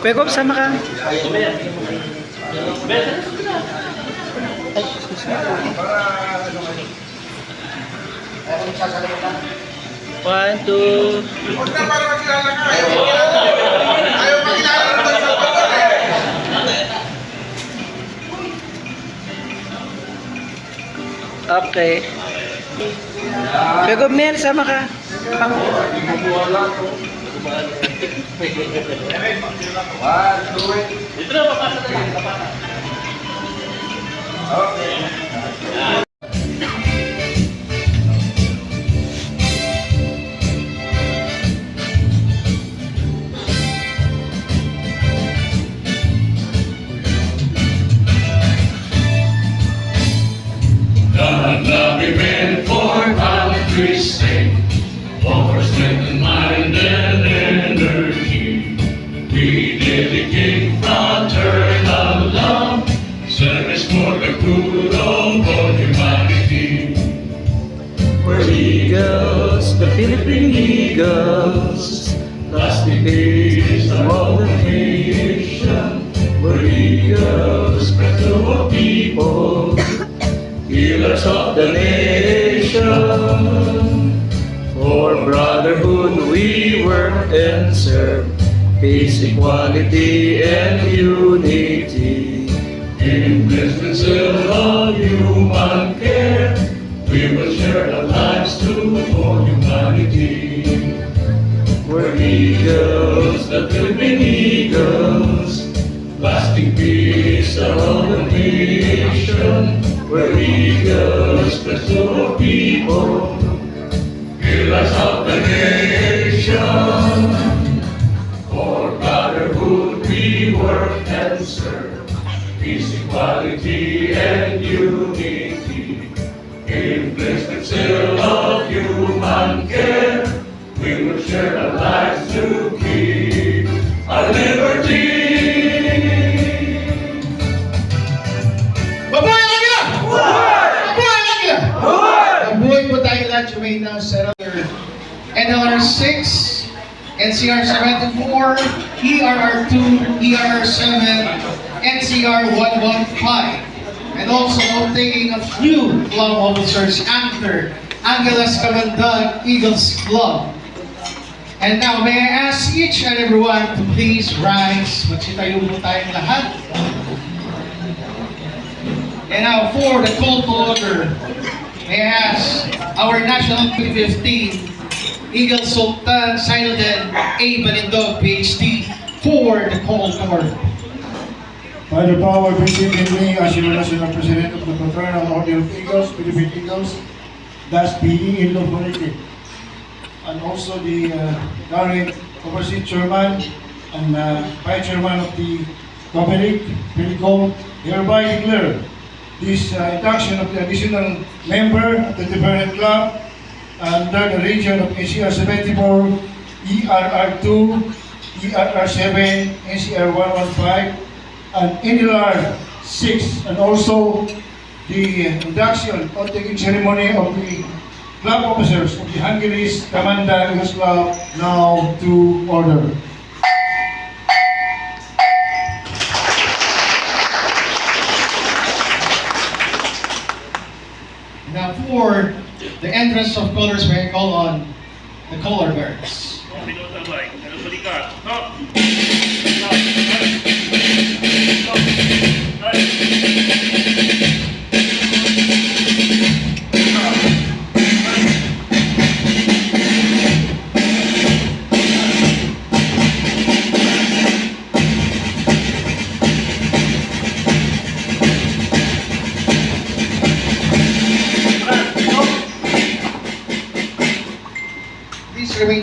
Kuya Gob, sama ka. One, two. Okay. Kuya Gob, Mel, sama ka. Ito na, papasok na. Okay. God love me meant for country's sake, for strength and mind and energy. We dedicate fraternal love, service for the good of all humanity. We're Eagles, the Philippine Eagles, lasting peace among the nation. We're Eagles, spread to our people, healers of the nation. For brotherhood we work and serve, peace, equality, and unity. In this principle of human care, we will share our lives to all humanity. We're Eagles, the Philippine Eagles, Lasting peace around the nation. we're Eagles, Spread to our people, healers of the nation. For brotherhood we work and serve, peace, equality, and unity. In this principle of human care, we will share our lives to keep our liberty. Mabuhay ang Agila! Mabuhay ang Agila! Mabuhay po tayo lahat. You may now settle your NLR 6, NCR 74, ERR 2, ERR 7, NCR 115. And also taking a few club officers after Angeles Kamandag Eagles Club. And now, may I ask each and everyone to please rise. Magsitayo po tayong lahat. And now, for the call to order, may I ask our National 2015 Eagle Sultan Sinuddin A. Balindog, PhD, for the call to order. By the power vested in me as International President of the Fraternal Order of Eagles, Philippine Eagles, thus being inaugurated, and also the current Overseas Chairman and Vice Chairman of the Public, Philippine, hereby declare this induction of the additional member of the different club under the region of NCR 74, ERR 2, ERR 7, NCR 115, and NLR 6, and also the induction or taking ceremony of the club officers of the Hungary's Kamandag Eagles Club now to order. Now for the entrance of colors, may I call on the color guards.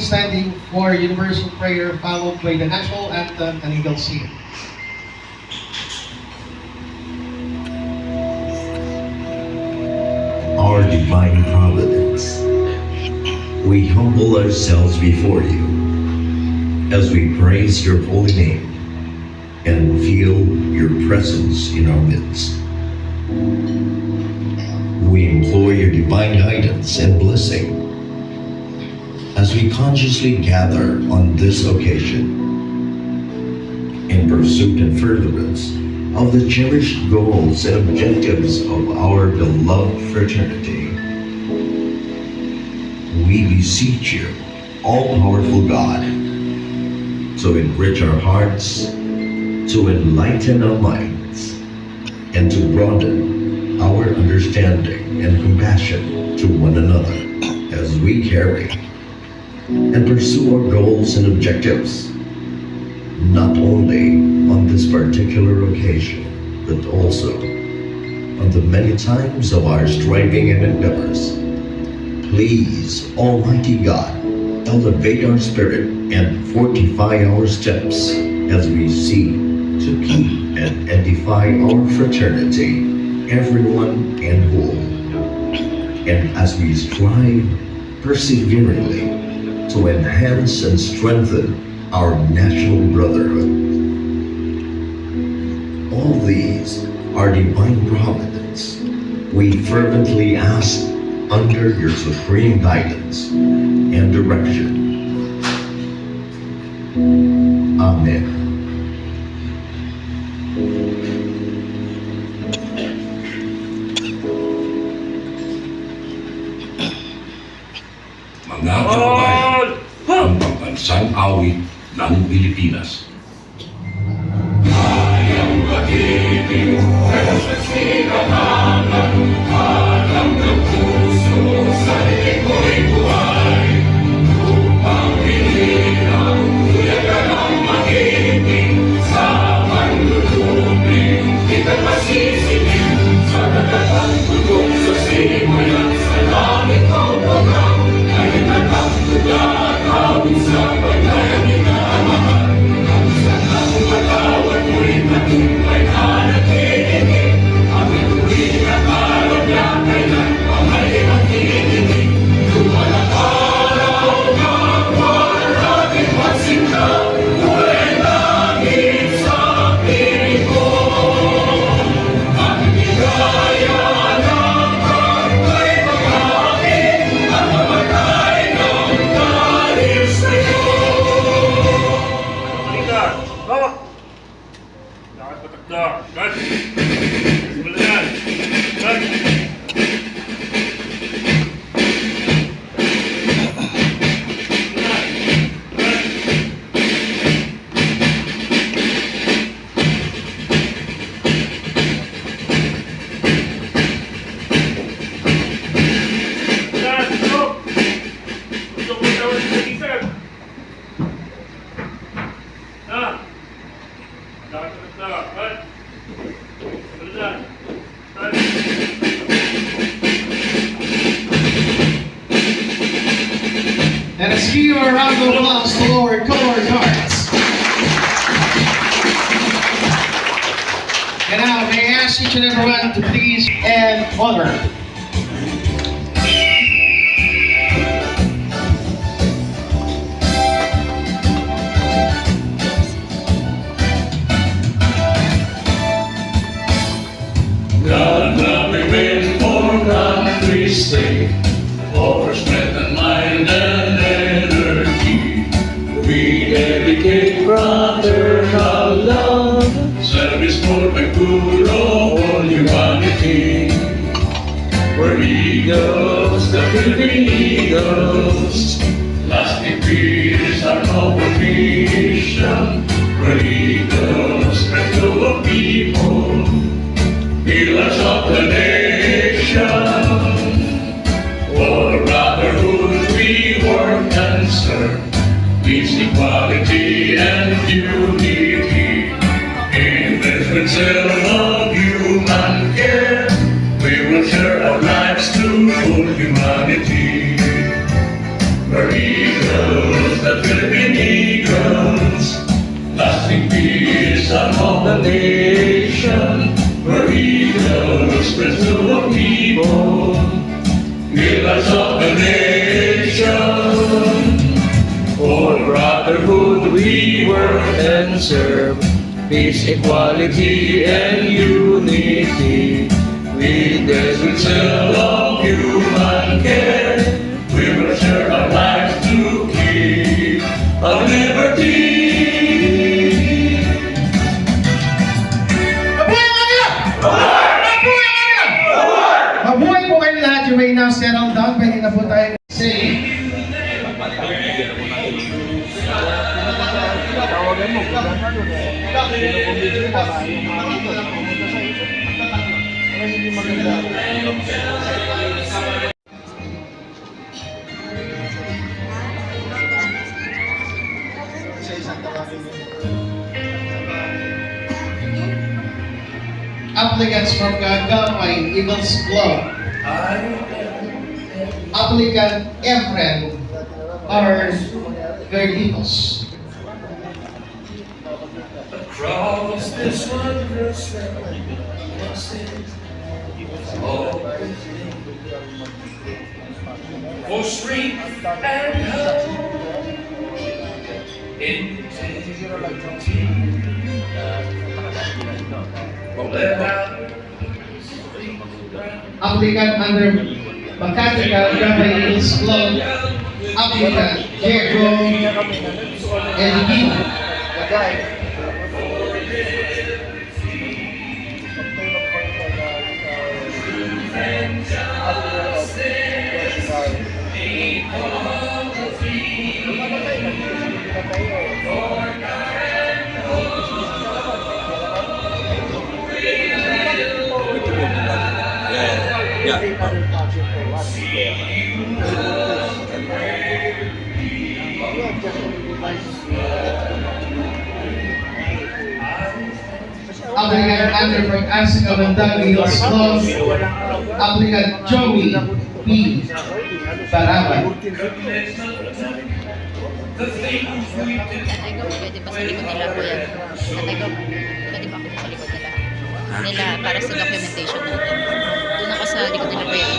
standing for universal prayer, followed by the national anthem and Eagle Sing. Our divine providence, we humble ourselves before you as we praise your holy name and feel your presence in our midst. We implore your divine guidance and blessing as we consciously gather on this occasion in pursuit and furtherance of the cherished goals and objectives of our beloved fraternity. We beseech you, all-powerful God, to enrich our hearts, to enlighten our minds, and to broaden our understanding and compassion to one another as we carry and pursue our goals and objectives, not only on this particular occasion, but also on the many times of our striving and endeavors. Please, Almighty God, elevate our spirit and fortify our steps as we seek to keep and edify our fraternity, everyone and whole. And as we strive perseveringly to enhance and strengthen our national brotherhood. All these are divine providence. We fervently ask under your supreme guidance and direction. Amen. Mga kababayan, ang pambansang awit ng Pilipinas. And let's give a round of applause to our color guards. And now, may I ask each and everyone to please and honor. God love remain for country's sake, for strength and mind and energy. We dedicate fraternal love, service for the good of all humanity. We're eagles, the Philippine Eagles, lasting peace are our mission. We're eagles, strength to the people, pillars of the nation. For brotherhood we work and serve, peace, equality and unity. In this principle of human care, we will share our lives to full humanity. We're eagles. lasting peace among the nation, where eagles spread to the people, pillars of the nation. For brotherhood we work and serve, peace, equality, and unity. We desert cell of human care, we will share our lives to keep our liberty. Mabuhay po kayo lahat. You may now settle down. Pwede na po tayo say. Applicants from Gagaway Eagles Club. Applicant Efren are their Eagles. Across this wondrous land, for strength and hope, integrity, let out Applicant under Mechanical Gagaway Eagles Club. Applicant Diego Eligino. Applicant under Pag-asa Kamandag Eagles Club. Applicant Joey P. Baraban. Tatay ko, pwede ba sa likod nila po yan? Tatay ko, pwede ba ako sa likod nila? Nila, para sa documentation natin. Doon ako sa likod nila po yan.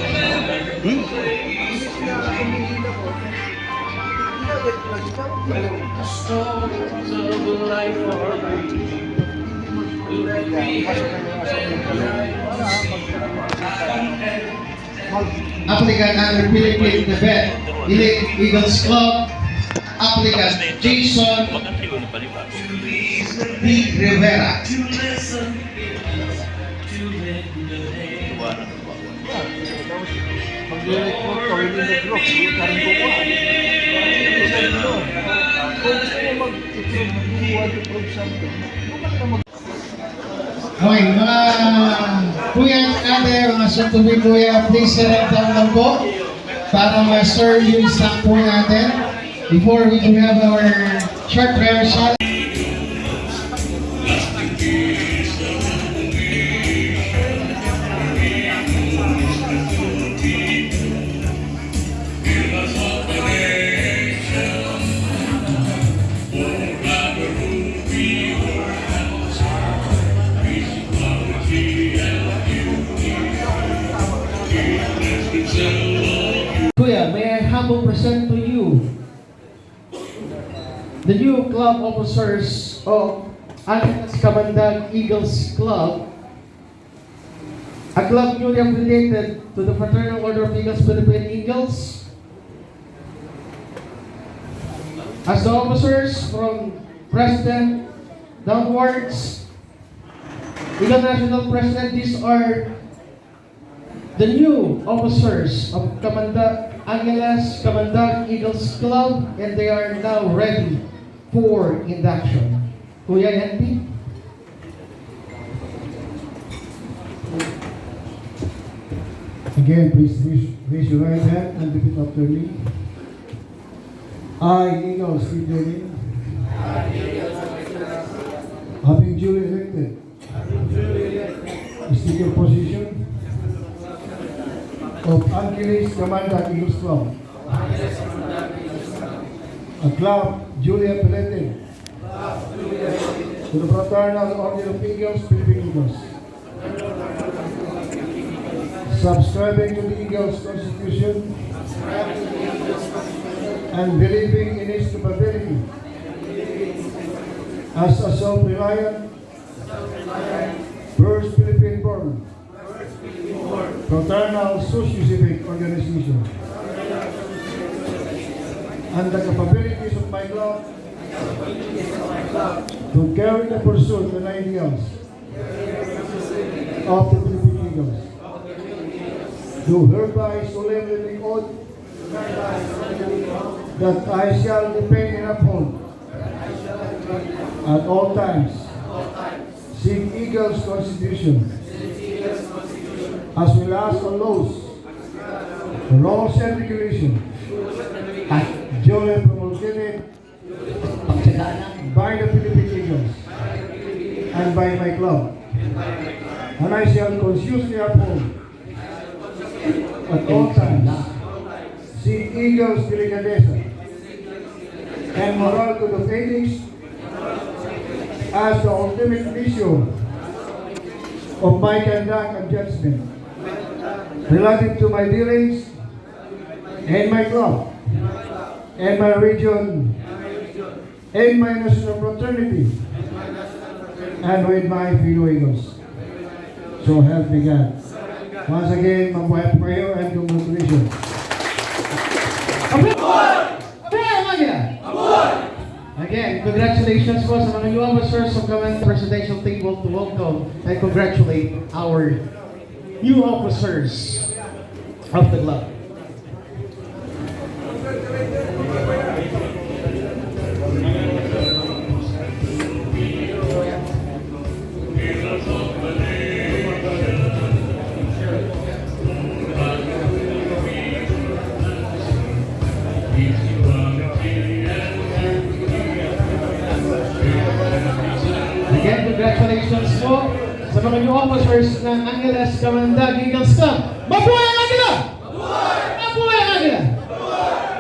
storms of life are great. Let me Applicant under Philippine Tibet Elite Eagles Club. Applicant Jason D. Rivera. Okay, mga kuya at ate, mga soon-to-be kuya, please select down lang po para ma-serve yung snack po natin before we do have our short rehearsal. Kuya, may I humble present to you the new club officers of Angeles Kamandag Eagles Club, a club newly affiliated to the Fraternal Order of Eagles Philippine Eagles. As the officers from President downwards, Eagle National President, these are the new officers of Angeles Kamandag Eagles Club, and they are now ready for induction. Kuya Henry. Again, please raise your right hand and repeat after me. I, Eagles, state your name. Having duly elected, state your position of Angeles Kamandag Eagles Club, a club duly affiliated to the Fraternal Order of Eagles, Philippine Eagles. Subscribing to the Eagles Constitution and believing in its capability as a self-reliant, first Philippine-born fraternal socio-civic organization, and the capabilities of my club to carry the pursuit and ideals of the Philippine Eagles. Do hereby solemnly take oath that I shall defend and uphold at all times Sig Eagles Constitution, as well as the laws, rules and regulations duly promulgated by the Philippine Eagles and by my club, and I shall consciously uphold at all times Sig Eagles delicadeza and moral code of ethics as the ultimate issue of my conduct and judgment relative to my dealings and my club and my region and my national fraternity and with my fellow Eagles. So help me God. Once again, mabuhay po kayo and congratulations. Again, congratulations po sa mga new officers of the presidential table to welcome and congratulate our new officers of the club. Again, congratulations po sa mga new officers ng Angeles Camandag Eagles Club. Mabuhay ang Agila! Mabuhay ang Agila!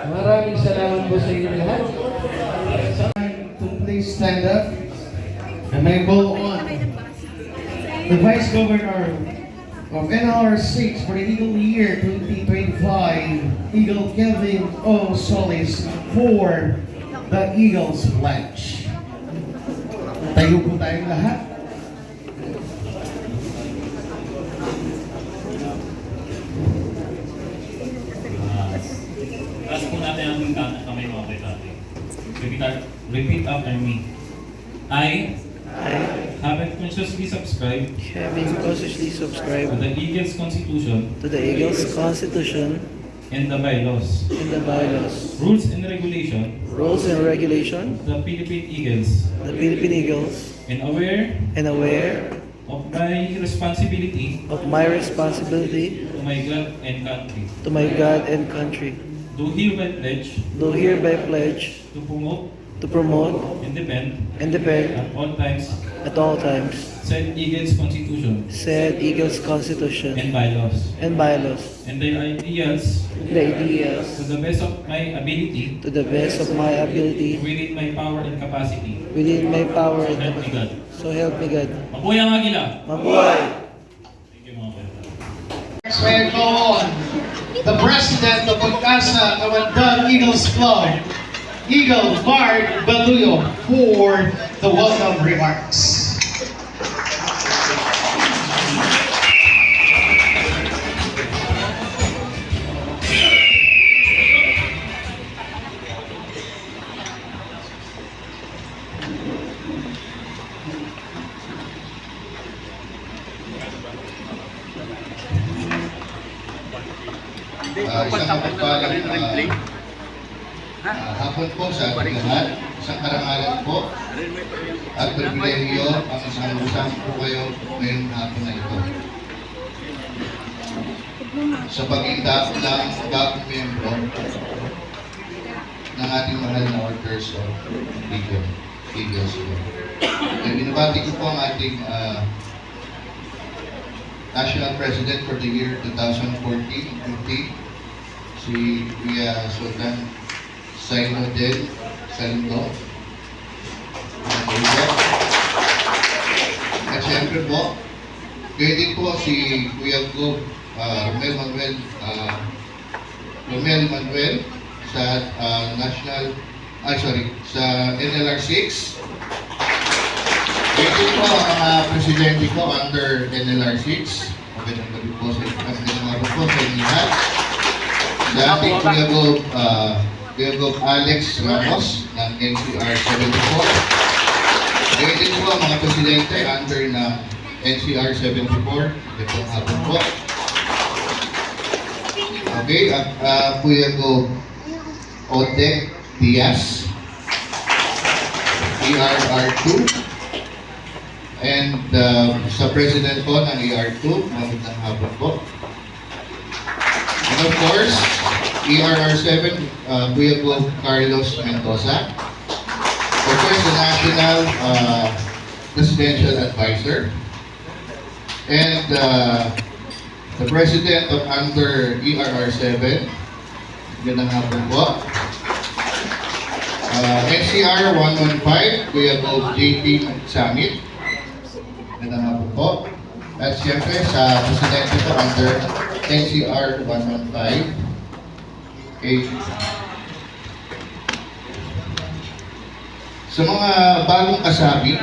Maraming salamat po sa inyo lahat. To please stand up and may go on. The Vice Governor of NLR6 for the Eagle Year 2025, Eagle Kelvin O. Solis for the Eagles Pledge. Tayo po tayong lahat. Taas po natin ang kamay mga kapatid. Repeat after me. I having consciously subscribed Having consciously to subscribed the Eagles Constitution to the Eagles Constitution and the bylaws, and the bylaws, rules and regulation rules and regulation, of the Philippine Eagles, the Philippine Eagles, and aware of my responsibility to my God and country. to my God and country, Do hereby pledge do hereby pledge to to promote promote and defend and defend at all times said said Eagles Constitution and bylaws, and their ideals the ideas to the best of my ability to the best of my ability within my power and capacity. within my power So and help me God. so help me God. Mabuhay ang Agila! Mabuhay! Thank you mga kapatid. Next may go on. The President of Pagkasa Camandag Eagles Club, Eagle Bard Baluyo, for the welcome remarks. Isang mapagpalang hapon po sa ating lahat. Isang karangalan po at pribilehiyo ang isang usang po kayo ngayong hapon na ito. Sa pagiging bagong miyembro ng ating mahal na orders of Eagles. Binabati ko po ang ating National President for the year 2014-15, si Kuya Sultan Sainuddin Salindo. Siyempre po, kayo din po si Kuya Gob Romel Manuel sa sa NLR 6. Kayo din po ang mga presidente ko under NLR 6. Magandang gabi po sa inyo lahat. Sa ating Kuya Gob Alex Ramos ng NCR 74. Kayo din po ang mga presidente under ng NCR 74. Ito hapon po. Okay, Kuya Gob Odek Diaz, ERR2. And sa president po ng ER2, magandang hapon po. And of course, ERR7, Kuya Gob Carlos Mendoza. Of course, the National Presidential Advisor. And the President of under ERR7, magandang hapon po. NCR 115, Kuya Gob JP Samit, magandang hapon po. At siyempre sa Presidente po under NCR 115, sa mga bagong kasabi,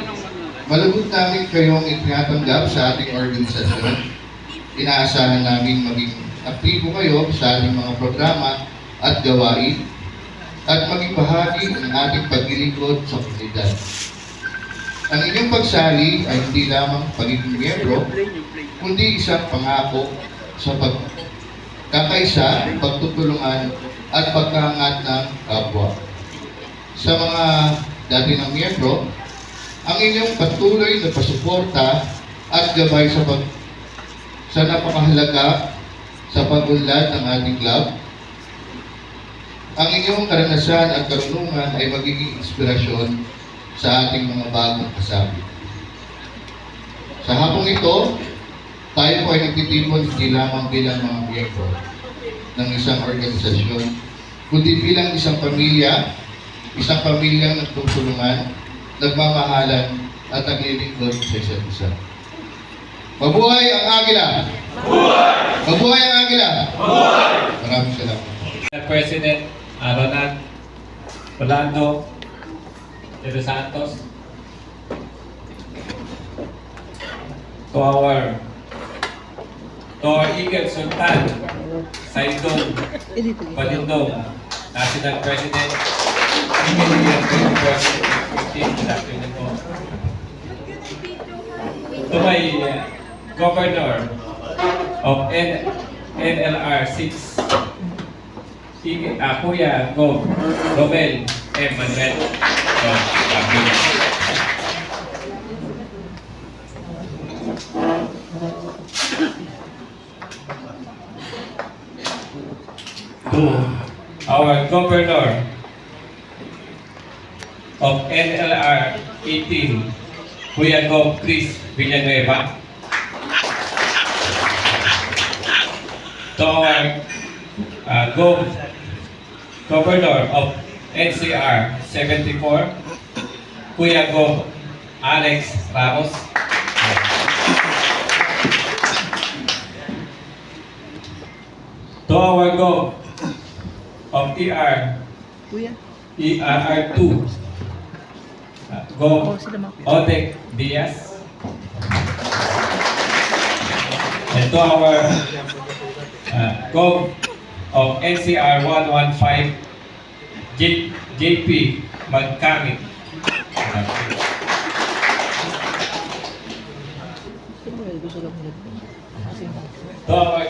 malugod namin kayong itinatanggap sa ating organisasyon. Inaasahan namin maging aktibo kayo sa ating mga programa at gawain at maging bahagi ng ating paglilingkod sa komunidad. Ang inyong pagsali ay hindi lamang pagiging miyembro, kundi isang pangako sa pagkakaisa, pagtutulungan at pagkaangat ng kapwa. Sa mga dati ng miyembro, ang inyong patuloy na pasuporta at gabay sa napakahalaga sa pag-unlad ng ating club. Ang inyong karanasan at karunungan ay magiging inspirasyon sa ating mga bagong kasabi. Sa hapong ito, tayo po ay nagtitipon hindi lamang bilang mga miyembro ng isang organisasyon, kundi bilang isang pamilyang nagtutulungan, nagmamahalan at naglilingkod sa isa't isa. Mabuhay ang Agila! Mabuhay! Mabuhay ang Agila! Mabuhay! Maraming salamat. President Ronald Orlando de los Santos, to our Eagle Sultan Saidon Palindong, National President, to my Governor of NLR 6, Kuya Gob Romel M. Manuel. To our Governor of NLR 18, Kuya Gob Chris Villanueva. To our Governor of NCR 74, Kuya Gob Alex Ramos. To our Gob of ERR2, Gob Odek Diaz. And to our Gob of NCR 115, JP Magkamit. To our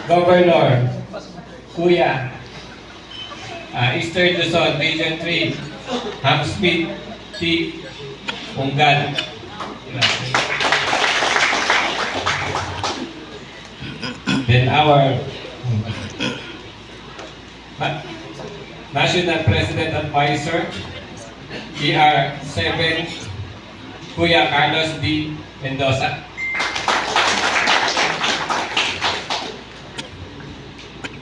Governor, Kuya Eastern Luzon Region 3, Hamsmith T. Unggal. Then our National President Advisor, ER7, Kuya Carlos D. Mendoza.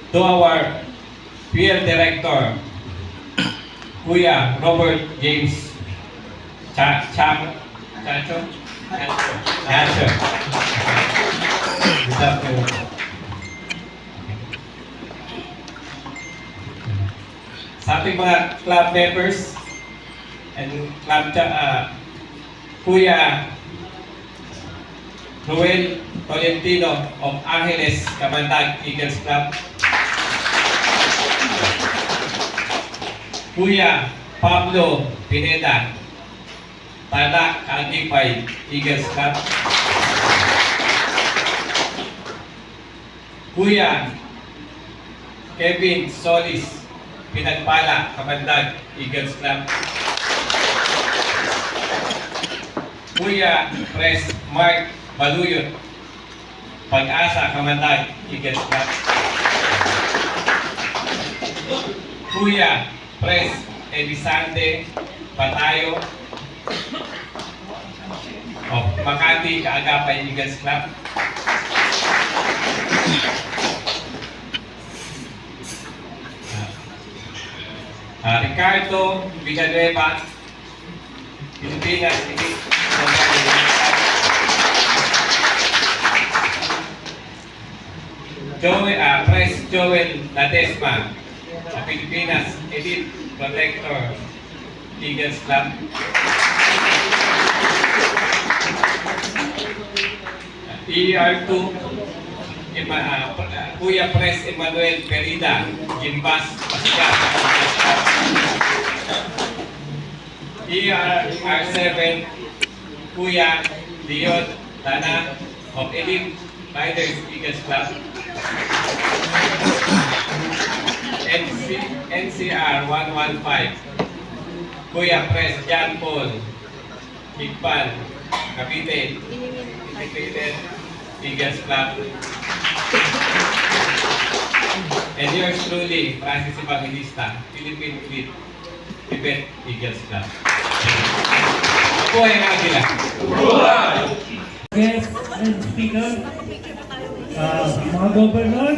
To our PL Director, Kuya Robert James Chacho. Gancho. Good afternoon. Sa ating mga club members and club Kuya Noel Tolentino of Angeles, Kamandag Eagles Club. Kuya Pablo Pineda, Tala Kagipay Eagles Club. Kuya Kevin Solis, Pinagpala, Kamandag Eagles Club. Kuya Pres Mark Baluyot, Pag-asa, Kamandag Eagles Club. Kuya Pres Elisande Batayo of Makati, Kaagapay Eagles Club. Ricardo Villanueva, Pilipinas Elite Football Club. Pres Joel Ladesma, Pilipinas Elite Protector Eagles Club. ER2, Kuya Pres Emmanuel Perida, Gimbas, Pasigas, Eagles Club. ER7, Kuya Leon Dana of Elite Riders Eagles Club. NCR 115, Kuya Pres John Paul Higpan, Cavite Integrated Eagles Club. And yours truly, Francis Evangelista, Philippine Elite Tibet Eagles Club. Mabuhay ang Agila! Guest and speaker, mga governor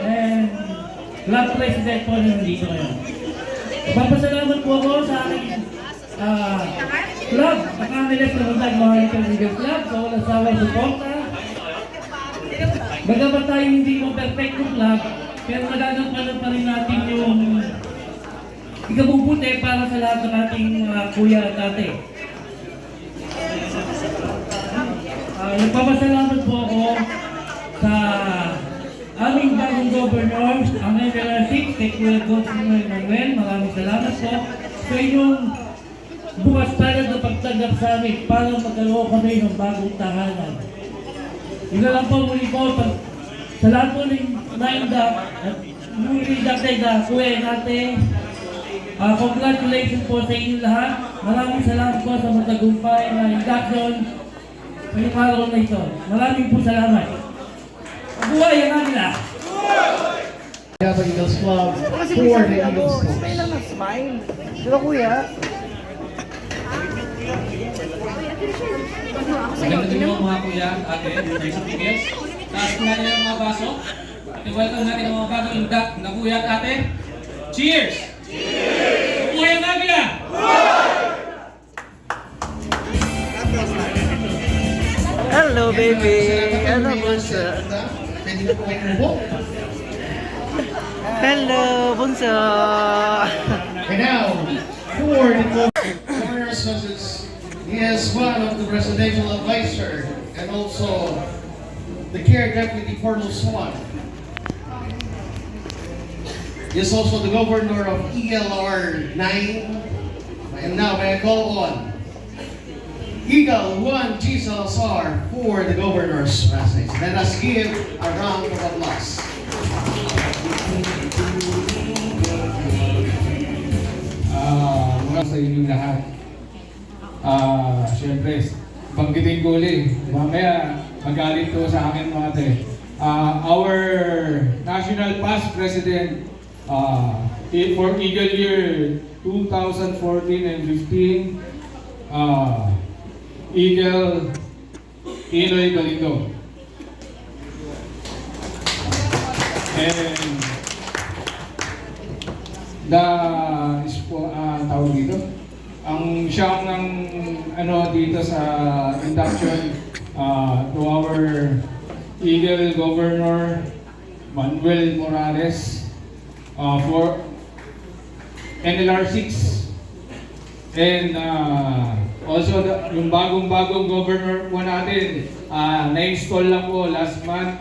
and club president po nandito ngayon. Papasalamat po ako sa aking club, ang Angeles Kamandag Mahalikan Eagles Club, sa walang sawang suporta. Bagamat tayo hindi mo perfecto club, pero nagagampanan pa rin natin yung ikabubuti para sa lahat ng ating kuya at ate. Nagpapasalamat po ako sa aming bagong governor, ang NLR6, kay Kuya Governor Manuel. Maraming salamat po sa inyong bukas talad na pagtanggap sa amin para magkaroon kami ng bagong tahanan. Yun lang po muli po, sa lahat po ng na-induct at newly inducted na kuya natin, congratulations po sa inyo lahat. Maraming salamat po sa matagumpay na induction ngayong araw na ito. Maraming po salamat. Buhay ang Agila! Eagles Club for the Eagles Coach. Smile lang na smile. Diba kuya? Maganda din mga kuya, ate, tayo sa Eagles. Taas po natin ang mga baso. At welcome natin ang mga bagong induct na kuya at ate. Cheers! Cheers! Buhay ang Agila! Hello, baby. Hello, bunso. Pwede na po kayo umubo. Hello, bunso. And now, for the governor's message, he is one of the presidential advisor and also the care deputy Colonel Swan. He is also the governor of ELR 9. And now may I call on Eagle Juan G. Salazar for the governor's message. Let us give a round of applause. Mula sa inyong lahat. Siyempre, banggitin ko ulit. Mamaya, magalit to sa akin mga ate. Our national past president for Eagle year 2014 and 15, Eagle Inoy Galindo. And the tawag dito, ang siyang ng dito sa induction to our Eagle Governor Manuel Morales for NLR 6. And also yung bagong governor po natin, na-install lang po last month,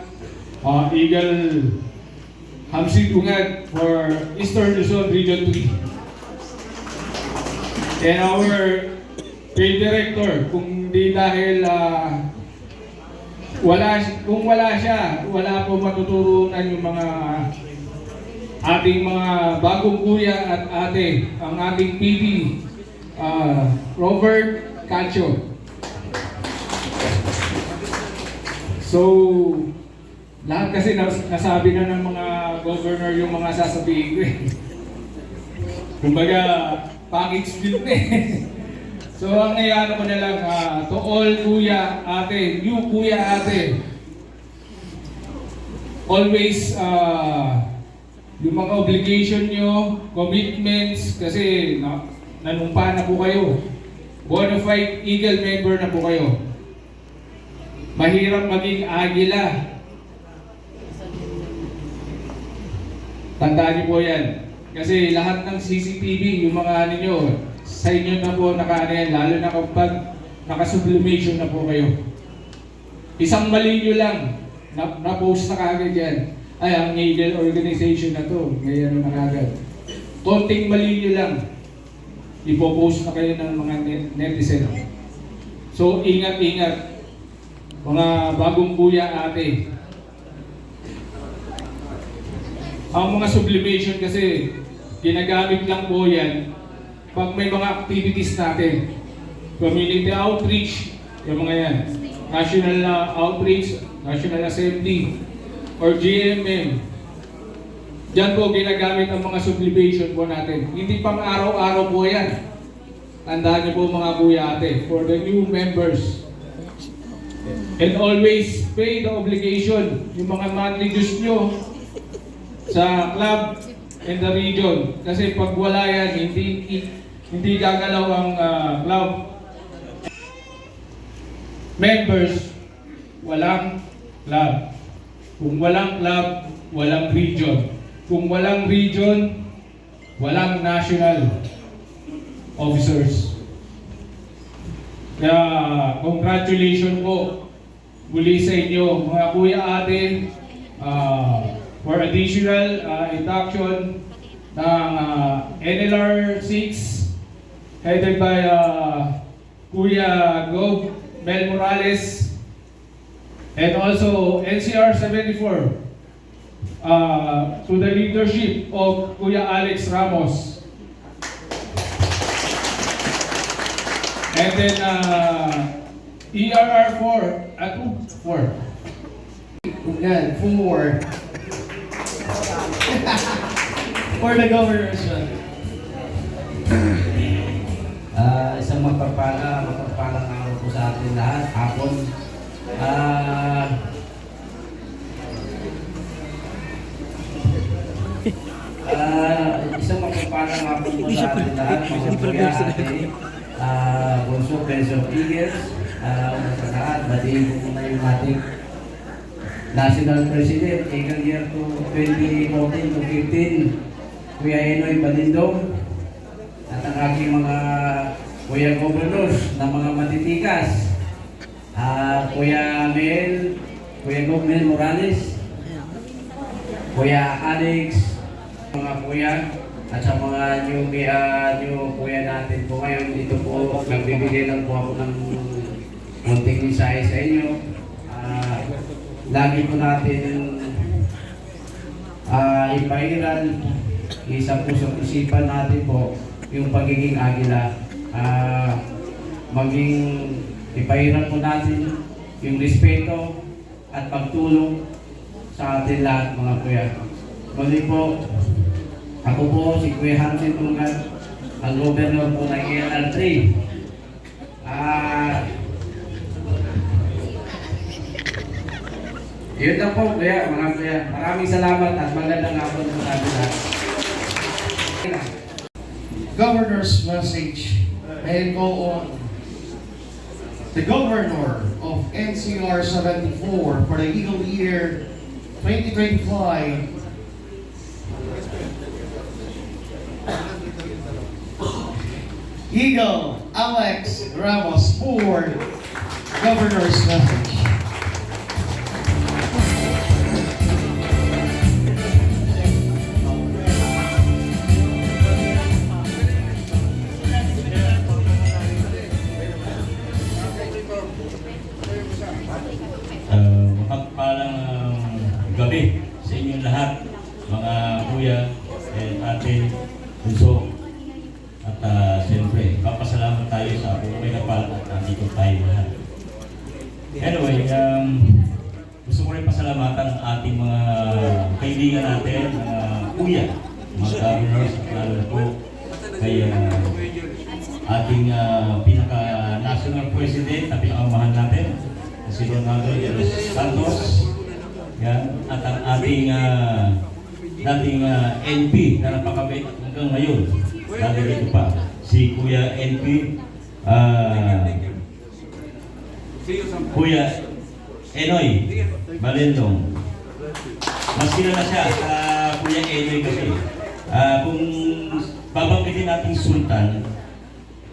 Eagle Hamsi Dungad for Eastern Luzon Region 3. And our field director, kung di dahil wala siya, wala po matuturunan yung mga ating mga bagong kuya at ate, ang ating PD, Robert Cacho. So, lahat kasi nasabi na ng mga governor yung mga sasabihin ko eh. Kumbaga, package din eh. So, ang naiano ko na lang, to all kuya, ate, new kuya, ate, always, yung mga obligation nyo, commitments, kasi nanumpa na po kayo. Bonafide Eagle member na po kayo. Mahirap maging agila. Tandaan niyo po yan. Kasi lahat ng CCTV, yung mga ninyo, sa inyo na po yan, lalo na kapag naka-sublimation na po kayo. Isang mali nyo lang, na-post na kagad yan. Ay, ang Eagle organization na to, ngayon na kagad. Konting mali nyo lang, ipopost na kayo ng mga netizen. So, ingat-ingat, mga bagong kuya ate. Ang mga sublimation kasi, ginagamit lang po yan pag may mga activities natin. Community outreach, yung mga yan. National outreach, National Assembly, or GMM. Diyan po ginagamit ang mga sublimation po natin. Hindi pang araw-araw po yan. Tandaan niyo po mga kuya ate, for the new members. And always pay the obligation, yung mga monthly dues nyo sa club and the region. Kasi pag wala yan, hindi gagalaw ang club. Members, walang club. Kung walang club, walang region. Kung walang region, walang national officers. Kaya congratulations po muli sa inyo mga kuya ate for additional induction ng NLR 6 headed by Kuya Gov Mel Morales and also NCR 74 to the leadership of Kuya Alex Ramos. And then ERR 4 at 4. Yan, 4. For the governor's one. Isang magpapalang araw po sa atin lahat. Hapon. Isang magpapalang hapon po sa atin lahat. Mga kuya ate. Bunso, Benzo Eagles, una sa lahat, batiin ko muna yung ating National President, Eagle Year 2014-15, Kuya Enoy Balindong, at ang aking mga Kuya Governors na mga matitikas, Kuya Mel, Kuya Mel Morales, Kuya Alex, mga kuya, at sa mga new kuya natin po ngayon, dito po, nagbibigay lang po ako ng munting mensahe sa inyo. Lagi po natin ipairal, isa po sa isipan natin po, yung pagiging agila. Maging ipairal po natin yung respeto at pagtulong sa atin lahat mga kuya. Muli po, ako po si Kuya Hamsi Dungad, ang governor po ng ENR 3. Yun lang po kuya, mga kuya. Maraming salamat at magandang hapon sa atin lahat. Governor's message. may I call on the Governor of NCR 74 for the Eagle Year 2025. Eagle Alex Ramos for Governor's message. Mapagpalang gabi sa inyong lahat, mga kuya at ate, bunso. At siyempre, papasalamat tayo sa Apong May Kapal at nandito tayo lahat. Anyway, gusto ko rin pasalamatan ang ating mga kaibigan natin, mga kuya, mga governors, at lalo na po kay ating pinaka-national president at pinakamahal natin, si Ronaldo Santos, yan, at ang ating dating NP na napakabait hanggang ngayon. Dati dito pa, si Kuya NP, Kuya Enoy Malendong. Mas kilala siya sa Kuya Enoy kasi. Kung babanggitin natin Sultan,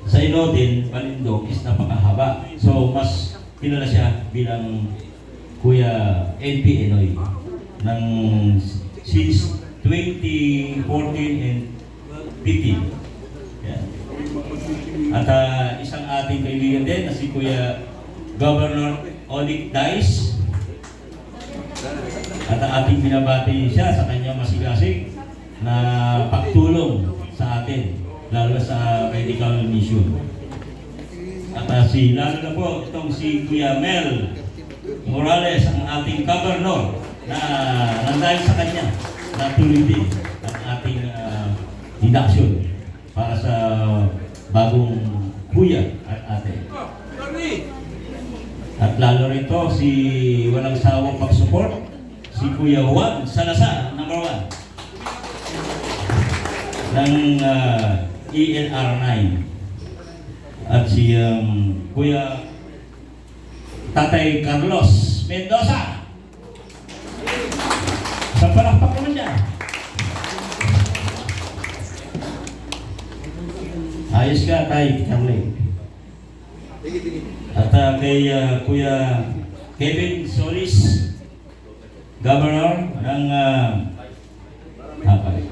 sa Inodin, Malindong is napakahaba. So, mas kilala siya bilang Kuya NP Enoy ng since 2014 and 15. Yan. At isang ating kaibigan din na si Kuya Governor Olik Dice. At ating binabati siya sa kanyang masigasig na pagtulong sa atin, lalo sa medical mission. At lalo na po itong si Kuya Mel Morales, ang ating governor, na nandahil sa kanya, natuloy din ang ating induction para sa bagong kuya at ate. At lalo rito si walang sawang pag-support, si Kuya Juan Salazar, number 1 ng ENR 9. At si Kuya Tatay Carlos Mendoza. Sa palakpak naman dyan. Ayos ka, Tay Carly. At kay Kuya Kevin Solis, Governor ng Hapay.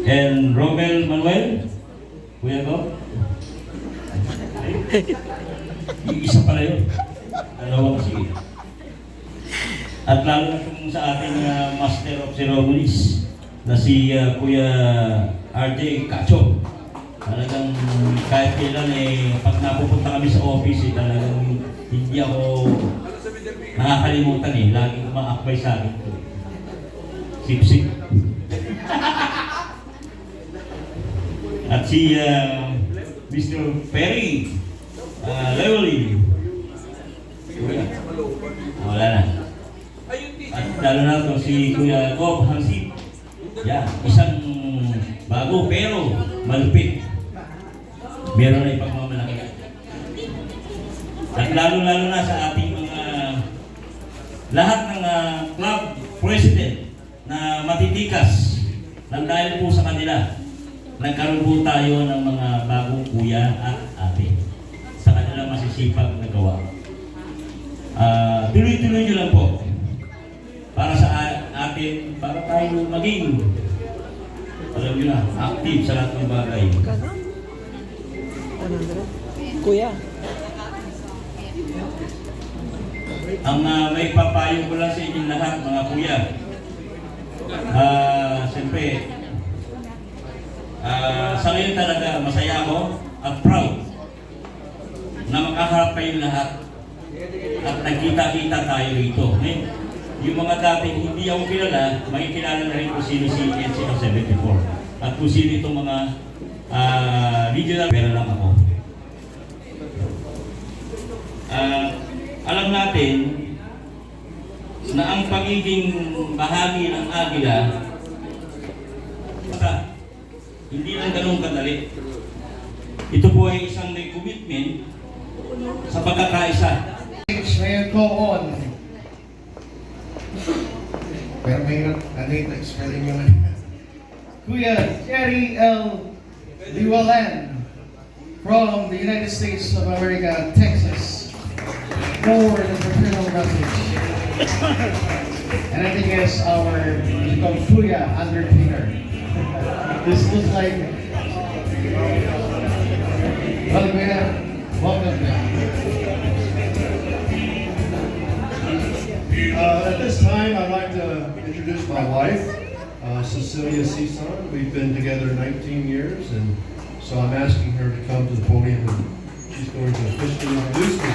And Romel Manuel, Kuya Go. Yung isa pala yun. Dalawa kasi. At lalo na kung sa ating Master of Ceremonies na si Kuya RJ Cacho. Talagang kahit kailan pag napupunta kami sa office talagang hindi ako nakakalimutan laging umaakbay sa akin. Sip-sip. At si Mr. Perry Lewley. Wala na. At lalo na ito si Kuya Gob Hansip. Yan, isang bago pero malupit. Meron na ipagmamalaki. At lalo-lalo na sa ating mga lahat ng club president na matitikas nang dahil po sa kanila, nagkaroon po tayo ng mga bagong kuya at ate sa kanilang masisipag na gawa. Tuloy-tuloy nyo lang po para sa atin, para tayo maging, alam nyo na, active sa lahat ng bagay. Kuya. Ang may papayo ko lang sa inyong lahat, mga kuya. Siyempre, sa ngayon talaga masaya ako at proud na makaharap kayong lahat at nagkita-kita tayo rito. Yung mga dating hindi ako kilala, makikilala na rin kung sino si NCR 74 at kung sino itong mga regional, pero lang ako. Alam natin na ang pagiging bahagi ng Agila hindi lang ganun kadali. Ito po ay isang may commitment sa pagkakaisa. Mayor go on. Pero mahirap, na-late na spelling yun. Kuya Jerry L. Llewellyn from the United States of America, Texas, for the fraternal message. And I think it's our Kuya Undertaker. This looks like, well, Kuya, welcome back. At this time, I'd like to introduce my wife, Cecilia Cison. We've been together 19 years, and so I'm asking her to come to the podium, and she's going to officially introduce me.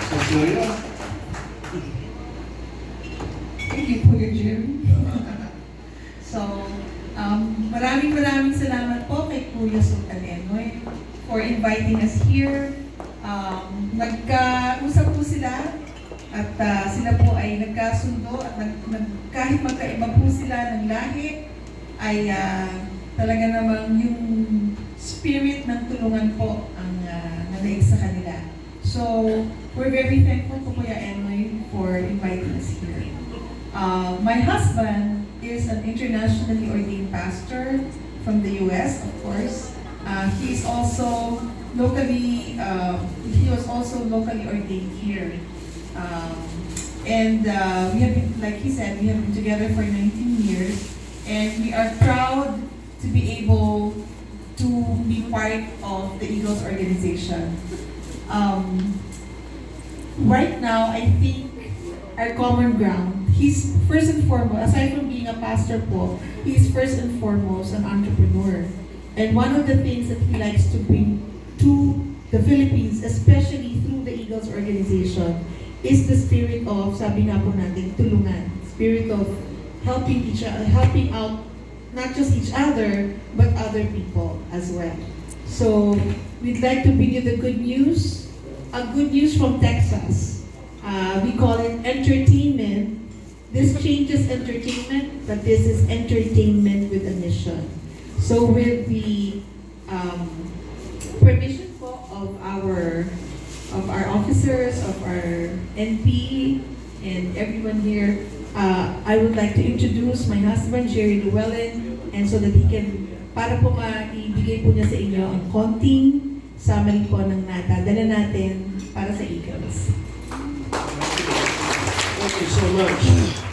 Cecilia? Thank you, Kuya Jim. So, maraming salamat po kay Kuya Sultan Enoy for inviting us here. Nagkausap po sila at sila po ay nagkasundo at kahit magkaiba po sila ng lahi ay talaga namang yung spirit ng tulungan po ang nanaig sa kanila. So, we're very thankful to Kuya Enoy for inviting us here. My husband is an internationally ordained pastor from the US, of course. He was also locally ordained here. And we have been, like he said, we have been together for 19 years, and we are proud to be able to be part of the Eagles organization. Right now, I think our common ground, he's first and foremost, aside from being a pastor po, he's first and foremost an entrepreneur. And one of the things that he likes to bring to the Philippines, especially through the Eagles organization, is the spirit of, sabi nga po natin, tulungan. Spirit of helping out not just each other, but other people as well. So, we'd like to bring you the good news, a good news from Texas. We call it entertainment. This changes entertainment, but this is entertainment with a mission. So with the permission of our officers, of our NP, and everyone here, I would like to introduce my husband, Jerry Llewellyn, and so that he can, para po maibigay po niya sa inyo ang konting summary po ng natadala natin para sa Eagles. Thank you so much.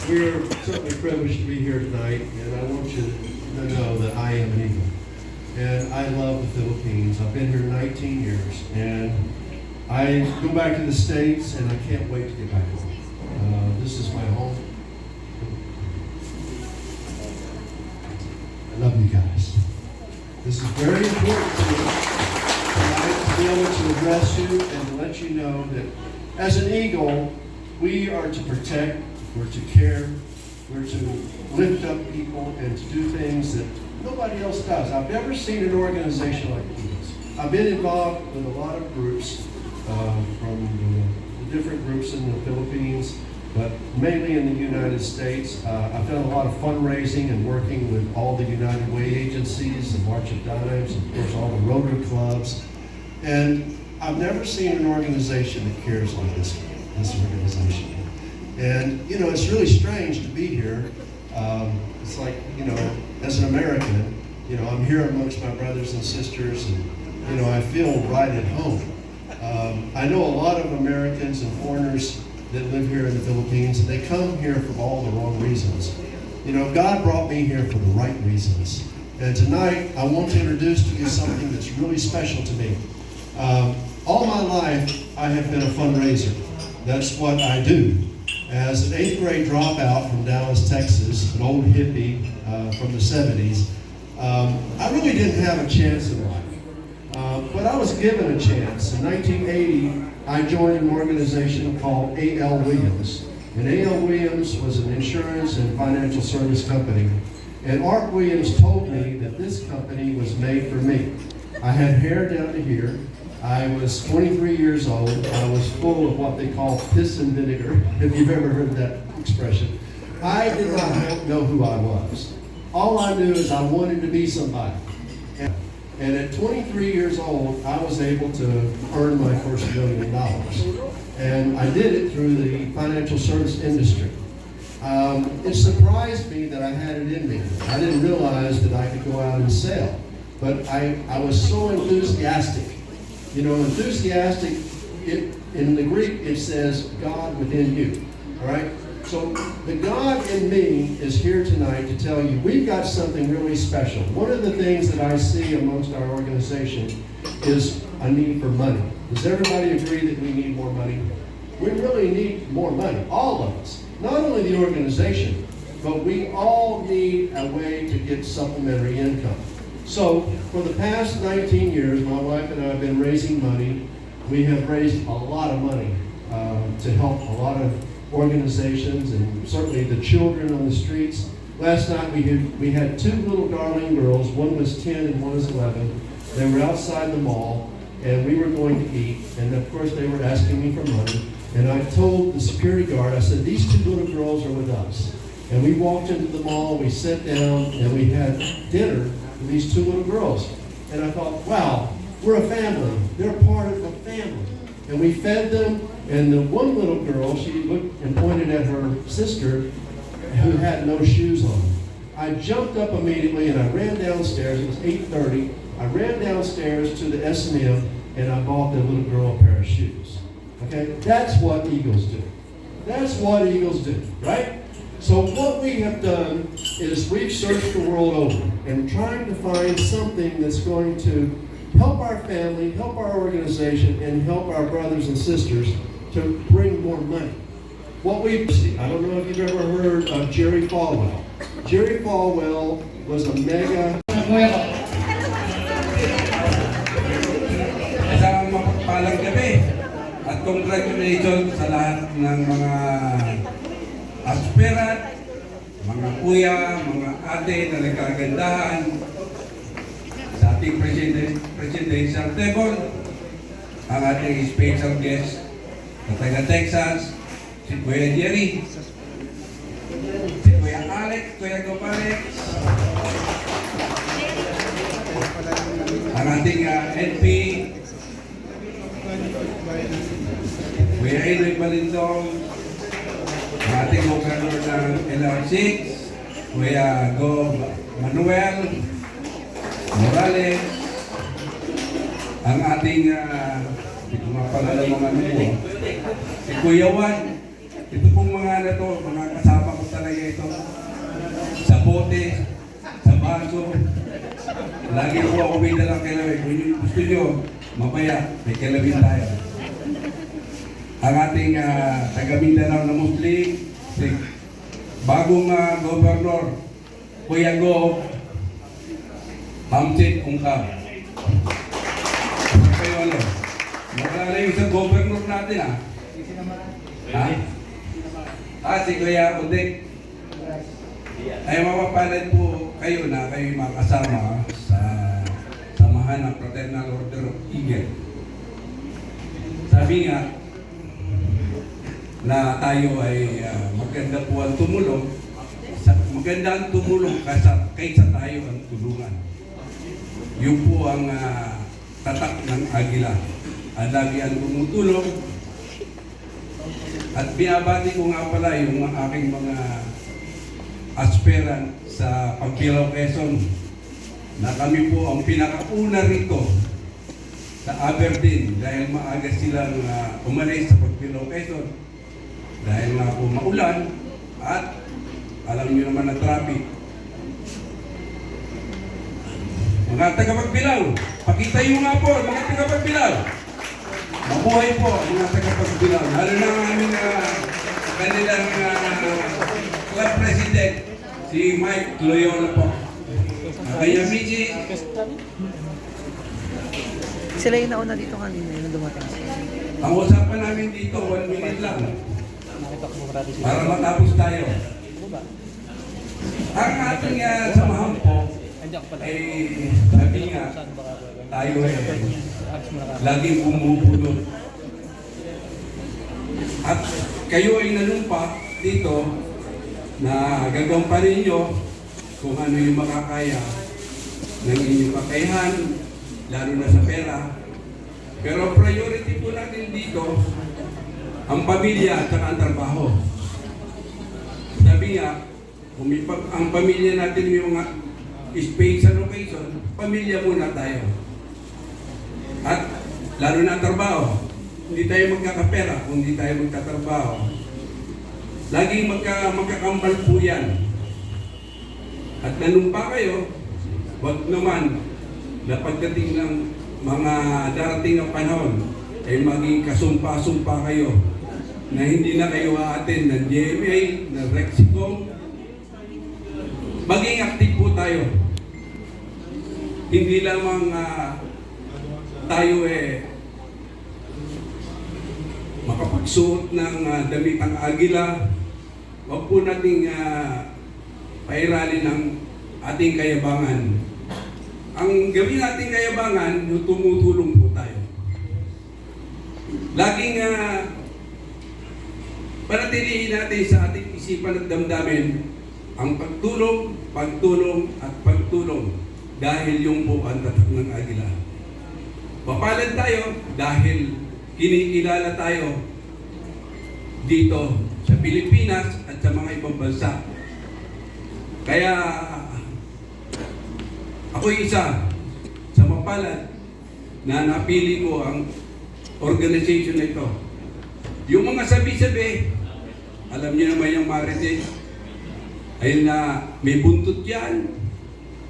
We're certainly privileged to be here tonight, and I want you to know that I am an Eagle. And I love the Philippines. I've been here 19 years, and I go back to the States, and I can't wait to get back home. This is my home. I love you guys. This is very important to me. To be able to address you and to let you know that as an Eagle, we are to protect, we're to care, we're to lift up people and to do things that nobody else does. I've never seen an organization like Eagles. I've been involved with a lot of groups from the different groups in the Philippines, but mainly in the United States. I've done a lot of fundraising and working with all the United Way agencies, the March of Dimes, of course all the Rotary clubs. And I've never seen an organization that cares like this organization. And, you know, it's really strange to be here. It's like, you know, as an American, you know, I'm here amongst my brothers and sisters, and, you know, I feel right at home. I know a lot of Americans and foreigners that live here in the Philippines, and they come here for all the wrong reasons. You know, God brought me here for the right reasons. And tonight, I want to introduce to you something that's really special to me. All my life, I have been a fundraiser. That's what I do. As an 8th grade dropout from Dallas, Texas, an old hippie from the 70s, I really didn't have a chance in life. But I was given a chance. In 1980, I joined an organization called A.L. Williams. And A.L. Williams was an insurance and financial service company. And Art Williams told me that this company was made for me. I had hair down to here. I was 23 years old. I was full of what they call piss and vinegar, if you've ever heard that expression. I did not know who I was. All I knew is I wanted to be somebody. And at 23 years old, I was able to earn my first $1 million. And I did it through the financial service industry. It surprised me that I had it in me. I didn't realize that I could go out and sell. But I was so enthusiastic. You know, enthusiastic, in the Greek, it says God within you. All right? So the God in me is here tonight to tell you we've got something really special. One of the things that I see amongst our organization is a need for money. Does everybody agree that we need more money? We really need more money, all of us. Not only the organization, but we all need a way to get supplementary income. So for the past 19 years, my wife and I have been raising money. We have raised a lot of money to help a lot of organizations and certainly the children on the streets. Last night we had two little darling girls. One was 10 and one was 11. They were outside the mall and we were going to eat. And of course they were asking me for money. And I told the security guard, I said, these two little girls are with us. And we walked into the mall, we sat down, and we had dinner with these two little girls. And I thought, wow, we're a family. They're part of a family. And we fed them, and the one little girl, she looked and pointed at her sister who had no shoes on. I jumped up immediately and I ran downstairs. It was 8:30. I ran downstairs to the S&M and I bought the little girl a pair of shoes. Okay? That's what Eagles do. That's what Eagles do, right? So what we have done is we've searched the world over and trying to find something that's going to help our family, help our organization, and help our brothers and sisters to bring more money. What I don't know if you've ever heard of Jerry Falwell. Jerry Falwell was a mega... Isang mapagpalang gabi at congratulations sa lahat ng mga aspirant, mga kuya, mga ate na nagkagandahan sa ating presidential table, ang ating special guest na taga Texas, si Kuya Jerry, si Kuya Alex, Kuya Gopalex, ang ating NP, Kuya Enoy Balindong, ang ating gobernador ng LR6, Kuya Go Manuel Morales, ang ating hindi ko mapalala mga ano po, si Kuya Juan. Ito pong mga na to, mga kasama ko talaga ito. Sa bote, sa baso. Lagi ko ako may dalang kilawin. Kung gusto nyo, mamaya may kilawin tayo. Ang ating taga Mindanao na Muslim, si bagong gobernador, Kuya Go Hamsit Ungkab. Kayo ano? Nawala yung isang gobernador natin si Kuya Udek. Ay mapapalad po kayo na kayo makasama sa samahan ng Fraternal Order of Eagle. Sabi nga na tayo ay maganda po ang tumulong. Maganda ang tumulong kaysa tayo ang tulungan. Yun po ang tatak ng Agila. Ang lagi ang tumutulong. At binabati ko nga pala yung aking mga aspirant sa Pagbilao, Quezon na kami po ang pinakauna rito sa Aberdeen dahil maaga silang umalis sa Pagbilao, Quezon dahil nga po maulan at alam niyo naman ang traffic. Mga taga-Pagbilao, pakita yung nga po mga taga-Pagbilao. Mabuhay po mga taga-Pagbilao. Lalo na ang aming kanilang club president, si Mike Loyola po. Kaya Michi. Sila yung nauna dito kanina, yung dumating sila. Ang usapan namin dito, 1 minute lang. Para matapos tayo. Ang ating samahan po, ay sabi nga, tayo ay laging bumubulot. At kayo ay nanumpa dito na gagampanin nyo kung ano yung makakaya ng inyong kakayahan lalo na sa pera. Pero priority po natin dito, ang pamilya at saka ang trabaho. Sabi nga, ang pamilya natin may mga space sa location, pamilya muna tayo. At lalo na ang trabaho, hindi tayo magkakapera kung hindi tayo magtatrabaho. Laging magkakambal po yan. At nanumpa kayo, wag naman na pagdating ng mga darating na panahon ay maging kasumpa-sumpa kayo na hindi na kayo aatin ng GMA, ng Rexicom. Maging active po tayo. Hindi lamang tayo makapagsuot ng damitang agila. Huwag po nating pairalin ng ating kayabangan. Ang gawin nating kayabangan, yung tumutulong po tayo. Laging panatilihin natin sa ating isipan at damdamin ang pagtulong, pagtulong at pagtulong dahil yung po ang tatak ng agila. Papalad tayo dahil kinikilala tayo dito sa Pilipinas at sa mga ibang bansa. Kaya ako isa sa mapalad na napili ko ang organization na ito. Yung mga sabi-sabi, alam niyo naman yung Marites, ay na may buntot yan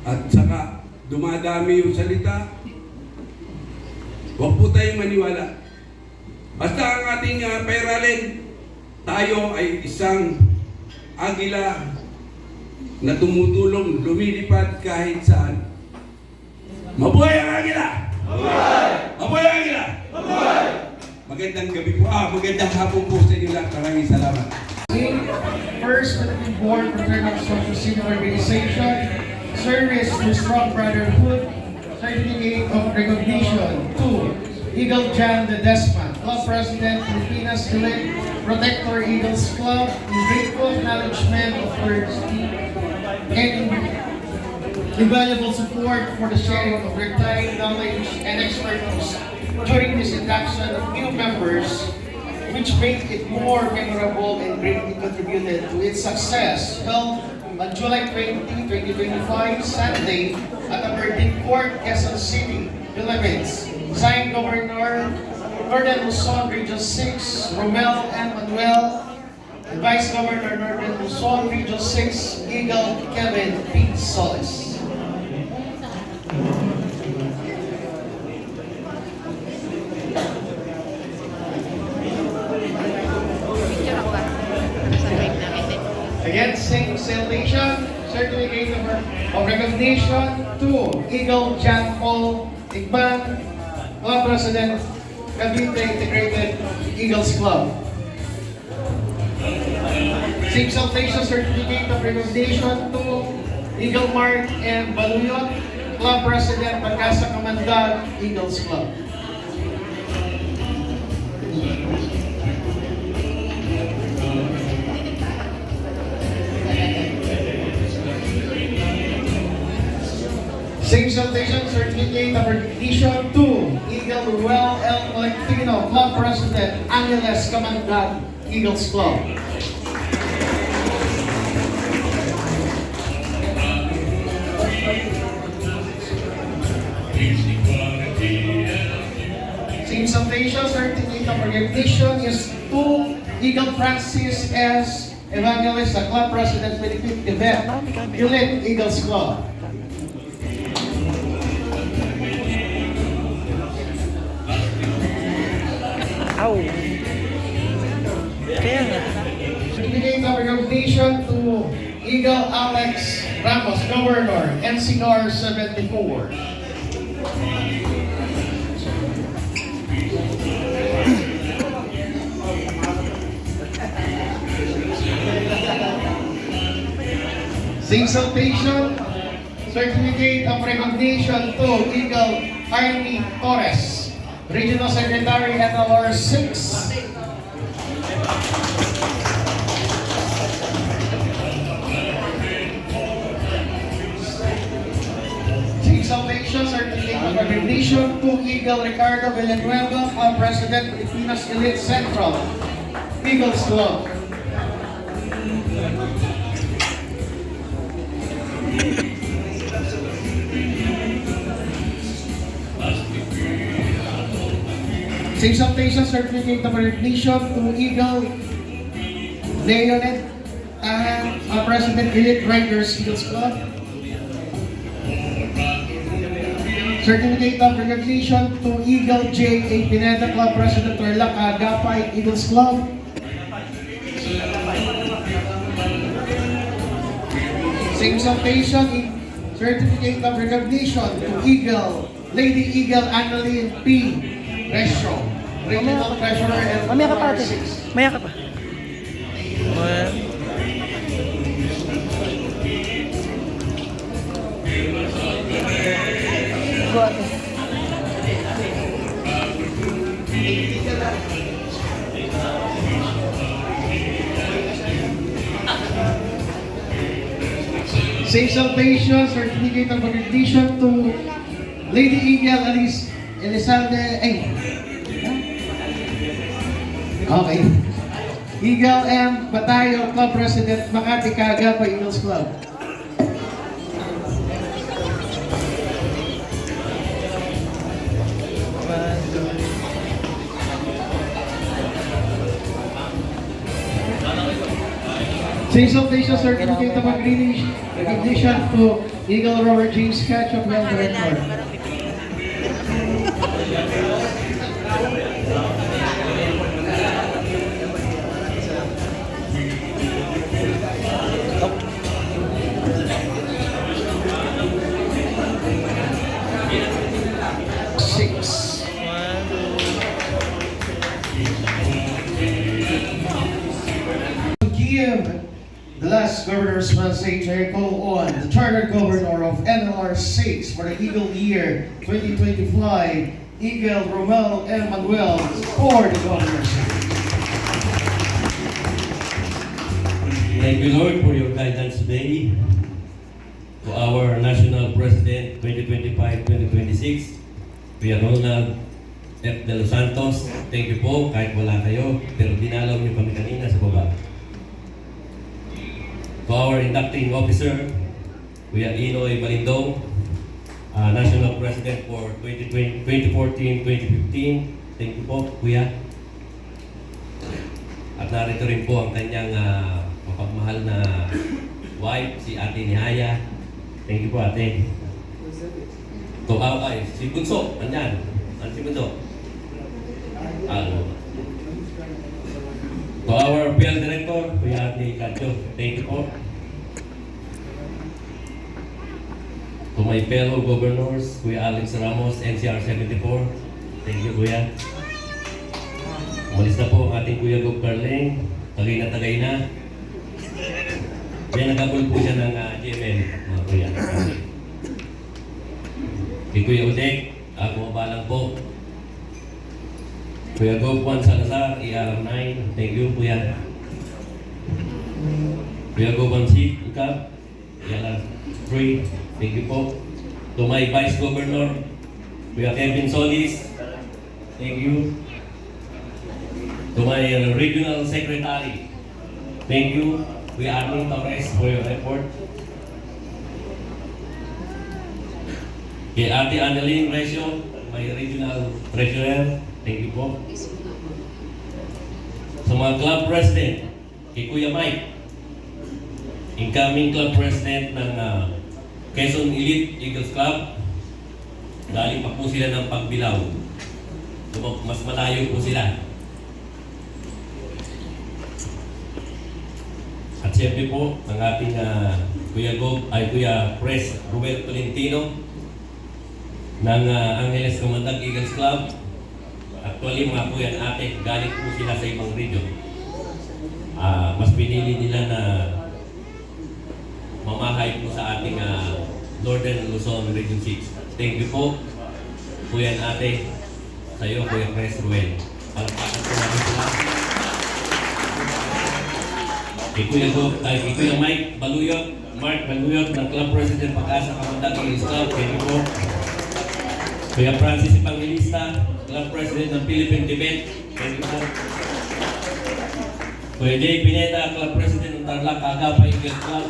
at saka dumadami yung salita. Huwag po tayong maniwala. Basta ang ating pairalin, tayo ay isang agila na tumutulong, lumilipad kahit saan. Mabuhay ang agila! Mabuhay! Mabuhay ang agila! Mabuhay! Magandang gabi po. Magandang hapon po sa inyo lahat. Maraming salamat. First, Philippine Board Fraternal Social Senior Organization, Service to Strong Brotherhood, Certificate of Recognition. 2, Eagle Jan Ledesma, Club President, Filipinas Elite Protector Eagles Club, in grateful acknowledgement of her and invaluable support for the sharing of their time, knowledge, and expertise during this induction of new members, which made it more memorable and greatly contributed to its success. Held on July 20, 2025, Saturday, at the Verdin Court, Quezon City, Philippines. Signed Governor Northern Luzon, Region 6, Romel M. Manuel, and Vice Governor Northern Luzon, Region 6, Eagle Kevin P. Solis. Again, same salutation, certificate of recognition to Eagle Jan Paul Igban, Club President, Cavite Integrated Eagles Club. Same salutation, certificate of recognition to Eagle Mark and Baluyot, Club President, Pagkasa Kamandag Eagles Club. Same salutation, certificate of recognition to Eagle Ruel L. Collectino, Club President, Angeles Kamandag Eagles Club. Same salutation, certificate of recognition is to Eagle Francis S. Evangelist, the Club President, Philippine Tibet, Ulit Eagles Club. Ow. Kaya nga. Certificate of recognition to Eagle Alex Ramos, Governor, NCR 74. Same salutation, certificate of recognition to Eagle Jaime Torres, Regional Secretary NLR 6. Same salutations, certificate of recognition to Eagle Ricardo Villanueva, Club President, Filipinas Elite Central, Eagles Club. Same salutation, certificate of recognition to Eagle Leonid President Elite Riders Eagles Club. Certificate of recognition to Eagle J.A. Pineda Club President Tarlac Agapay Eagles Club. Same salutation, certificate of recognition to Lady Eagle Annalyn P. Resho, Regional Treasurer and Mamaya ka pa ate. 6. Maya ka pa. Go ate. Same salutation, certificate of recognition to Lady Eagle Elizalde. Okay. Eagle M. Batayo, Club President, Makati Agapay Eagles Club. Same salutation, certificate of recognition to Eagle Robert James Ketchup, Health Director. Give the last governor's message I call on the chartered governor of NLR 6 for the Eagle year 2025, Eagle Romel M. Manuel, for the governorship. Thank you, Lord, for your guidance today. To our National President 2025-2026, Kuya Ronald F. De Los Santos, thank you po, kahit wala kayo, pero dinalaw niyo kami kanina sa baba. To our inducting officer, Kuya Inoy Balindong, National President for 2014-2015, thank you po, Kuya. At narito rin po ang kanyang mapagmahal na wife, si Ate Nihaya. Thank you po, Ate. To si Bunso, andyan. Ano si Bunso? To our PL Director, Kuya Ate Kadjo, thank you po. To my fellow governors, Kuya Alex Ramos, NCR 74, thank you, Kuya. Umalis na po ang ating Kuya Gov Carling, tagay na. Yan, nagabol po siya ng GML, mga Kuya. Kay Kuya Udek, bumabalang po. Kuya Gov Juan Salazar, ER9, thank you, Kuya. Kuya Gov Ansit, Ikab, ER3, thank you po. To my Vice Governor, Kuya Kevin Solis, thank you. To my Regional Secretary, thank you, Kuya Armin Torres, for your effort. Kay Ate Annalyn Resio, my Regional Treasurer, thank you po. Sa mga Club President, kay Kuya Mike, incoming Club President ng Quezon Elite Eagles Club, galing pa po sila ng Pagbilao. So, mas malayo po sila. At siyempre po, ang ating Kuya Pres Ruel Tolentino ng Angeles Comandag Eagles Club. Actually, mga Kuya at Ate, galing po sila sa ibang region. Mas pinili nila na mamahay po sa ating Northern Luzon Region 6. Thank you po, Kuya at Ate, sa iyo, Kuya Pres Ruel. Palakpakan po namin sila. kay Kuya Mark Baluyot ng Club President Pag-asa Kamandag Eagles Club. Thank you po. Kuya Francis Evangelista, Club President ng Philippine Debate. Thank you po. Kuya Jay Pineda, Club President ng Tarlac Agapay Eagles Club.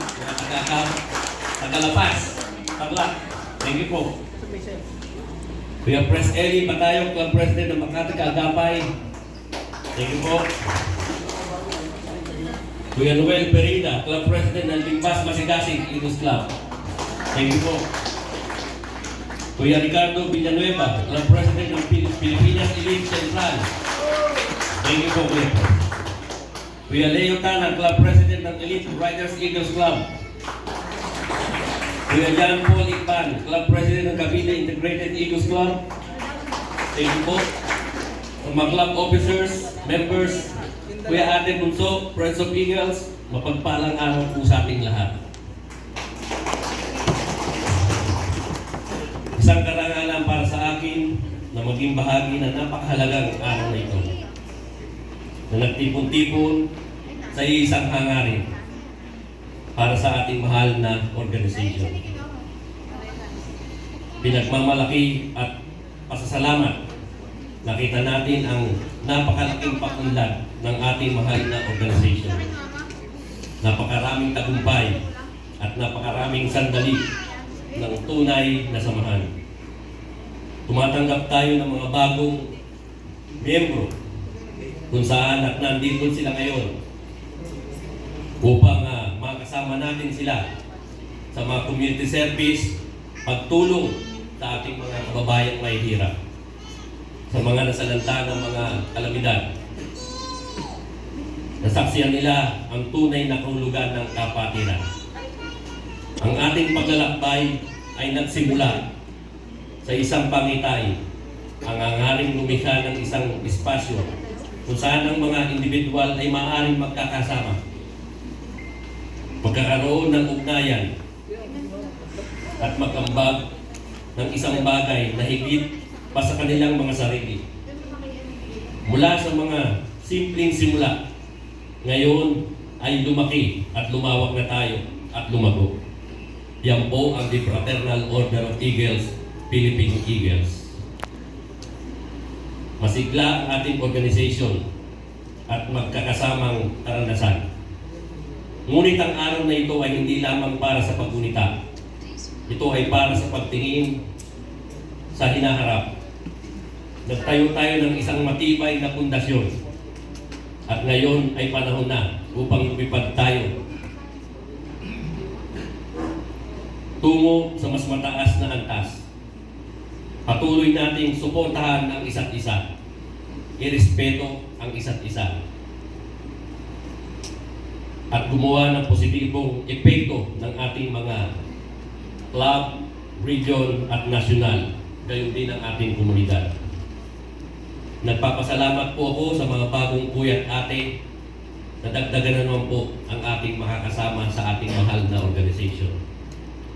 Tagalapas, Tarlac. Thank you po. Kuya Pres Eli Batayo, Club President ng Makati Agapay. Thank you po. Kuya Noel Perida, Club President ng Limbas Masigasig Eagles Club. Thank you po. Kuya Ricardo Villanueva, Club President ng Pilipinas Elite Central. Thank you po, Kuya. Kuya Leo Tana, Club President ng Elite Riders Eagles Club. Kuya John Paul Ikban, Club President ng Cavite Integrated Eagles Club. Thank you po. Sa mga club officers, members, Kuya Ate Bunso, Friends of Eagles, mapagpalang araw po sa ating lahat. Isang karangalan para sa akin na maging bahagi ng napakahalagang araw na ito. Na nagtipon-tipon sa isang hangarin para sa ating mahal na organisasyon. Pinagmamalaki at pasasalamat, nakita natin ang napakalaking pakunlad ng ating mahal na organisasyon. Napakaraming tagumpay at napakaraming sandali ng tunay na samahan. Tumatanggap tayo ng mga bagong miyembro kung saan at nandito sila ngayon upang makasama natin sila sa mga community service, pagtulong sa ating mga kababayang mahihirap, sa mga nasalanta ng mga kalamidad. Nasaksiyan nila ang tunay na kahulugan ng kapatiran. Ang ating paglalakbay ay nagsimula sa isang pangitain, ang hangaring lumikha ng isang espasyo kung saan ang mga individual ay maaaring magkakasama, magkakaroon ng ugnayan at magambag ng isang bagay na higit pa sa kanilang mga sarili. Mula sa mga simpleng simula, ngayon ay lumaki at lumawak na tayo at lumago. Yan po ang The Fraternal Order of Eagles, Philippine Eagles. Masigla ang ating organisasyon at magkakasamang karanasan. Ngunit ang araw na ito ay hindi lamang para sa paggunita. Ito ay para sa pagtingin sa hinaharap. Nagtayo tayo ng isang matibay na pundasyon. At ngayon ay panahon na upang lumipad tayo tungo sa mas mataas na antas. Patuloy nating suportahan ang isa't isa. Irespeto ang isa't isa. At gumawa ng positibong epekto ng ating mga club, region at nasyonal, gayon din ang ating komunidad. Nagpapasalamat po ako sa mga bagong kuya at ate na dagdagan na naman po ang ating makakasama sa ating mahal na organisasyon.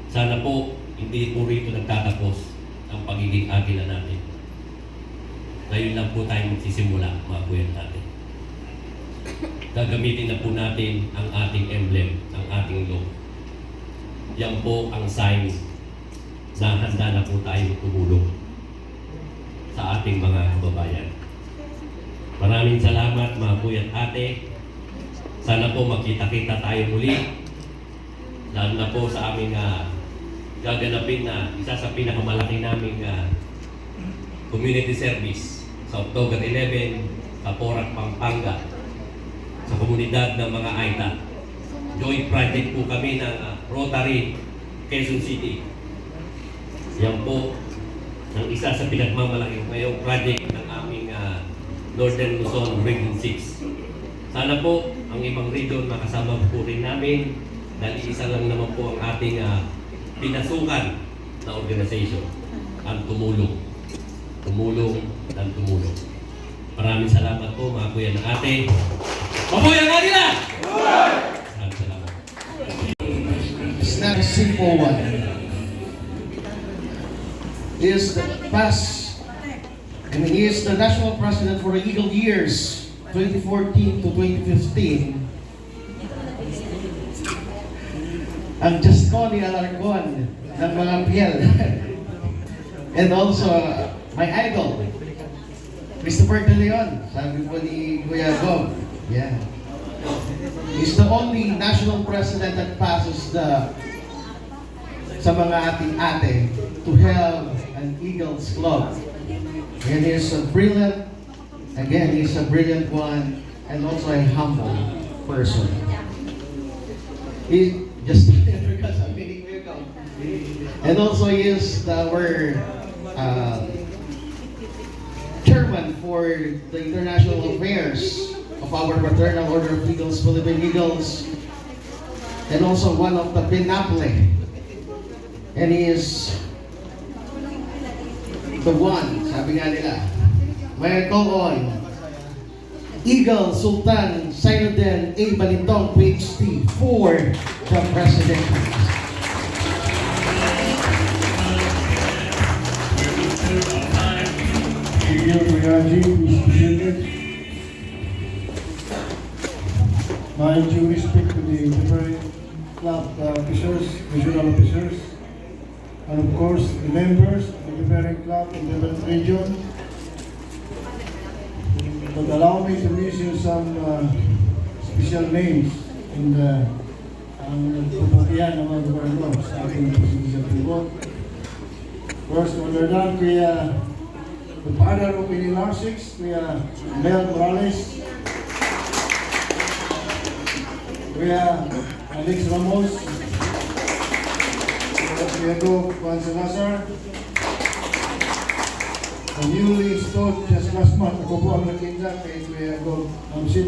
Sana po hindi po rito nagtatapos ang pagiging agila natin. Ngayon lang po tayo magsisimula, mga kuya at ate. Gagamitin na po natin ang ating emblem, ang ating logo. Yan po ang sign na handa na po tayo tumulong sa ating mga kababayan. Maraming salamat mga kuya at ate. Sana po magkita-kita tayo muli. Lalo na po sa aming gaganapin na isa sa pinakamalaki naming community service sa October 11 sa Porac, Pampanga, sa komunidad ng mga Aita. Joint project po kami ng Rotary, Quezon City. Yan po ang isa sa pinagmamalaki ngayong project ng aming Northern Luzon Region 6. Sana po ang ibang region makasama po rin namin dahil isa lang naman po ang ating pinasukan na organisasyon ang tumulong. Tumulong dan tumulong. Maraming salamat po mga kuya ng ate. Mabuhay ang kanila! Maraming salamat. It's not a simple one. He is the past, and he is the national president for the Eagle years 2014 to 2015. ang Just Connie Alarcon ng mga PL. And also, my idol, Christopher De Leon, sabi po ni Kuya Gob. Yeah. He's the only national president that passes sa mga ating ate to have an Eagles Club. And he's a brilliant one, and also a humble person. He just because I'm meeting Kuya Gob. And also he is our chairman for the international affairs of our Fraternal Order of Eagles, Philippine Eagles, and also one of the Pinaple. And he is the one, sabi nga nila, may call on Eagle Sultan Sainuddin A. Balintong, PhD, for the President. My due respect to the different club officers, regional officers, and of course the members of the different club in different region. But allow me to mention some special names in the puputihan ng mga gobernador sa ating presidential tribune. First, under that, the father of NLR6, Mel Morales. Alex Ramos. Diego Juan Salazar. The newly installed just last month, ako po ang nakinda kay Kuya Gob Amsit.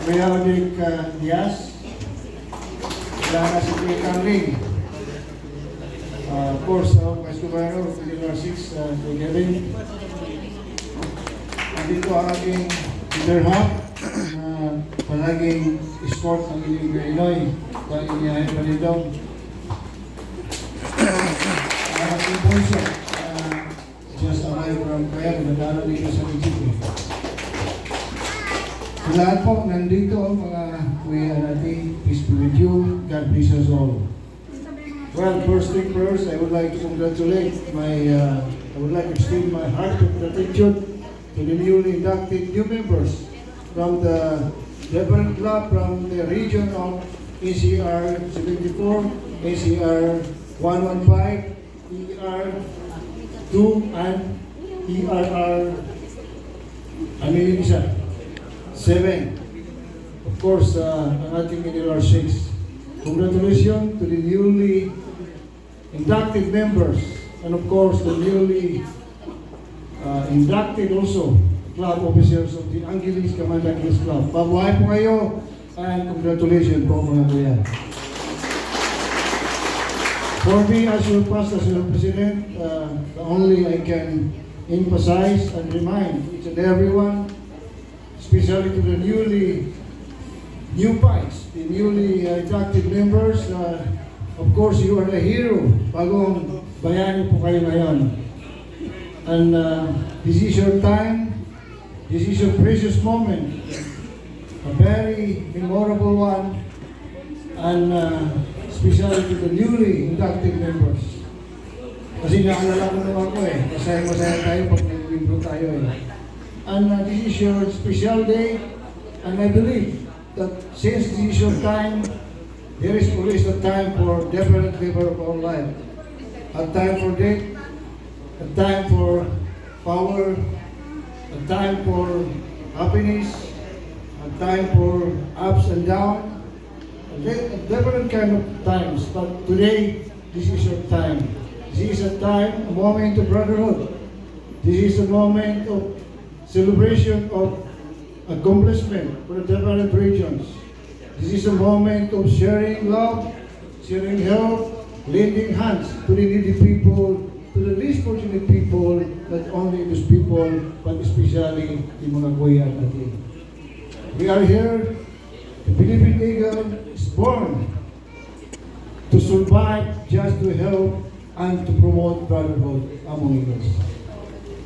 Kuya Odik Diaz. Kailangan si Kuya Carling. Of course, Vice Governor of NLR6, Kuya Kevin. Nandito ang aking leader-hub na palaging escort ng inyong Illinois dahil iniyahin pa rin daw. Aking bunso, just arrived from Kaya, nadala dito sa Mexico. Sa lahat po, nandito mga kuya natin, peace be with you, God bless us all. Well, first thing first, I would like to congratulate I would like to extend my heartfelt gratitude to the newly inducted new members from the different club from the region of ACR 74, ACR 115, ER 2, and ERR 7. Of course, ang ating NLR 6. Congratulations to the newly inducted members, and of course the newly inducted also club officers of the Angeles Command Angeles Club. Mabuhay po kayo, and congratulations po mga kuya. For me, as your pastor, as your president, the only I can emphasize and remind each and everyone, especially to the new PICEs, the newly inducted members, of course, you are a hero. Bagong bayani po kayo ngayon. And this is your time. This is a precious moment. A very memorable one. And especially to the newly inducted members. Kasi naalala ko naman ako masaya tayo pag nag-membro tayo And this is your special day. And I believe that since this is your time, there is always a time for different labor of our life. A time for death, a time for power, a time for happiness, a time for ups and downs, a different kind of times. But today, this is your time. This is a time, a moment of brotherhood. This is a moment of celebration of accomplishment for the different regions. This is a moment of sharing love, sharing help, lending hands to the needy people, to the least fortunate people, not only those people, but especially the mga kuya natin. We are here, the Philippine Eagle is born to survive, just to help, and to promote brotherhood among Eagles.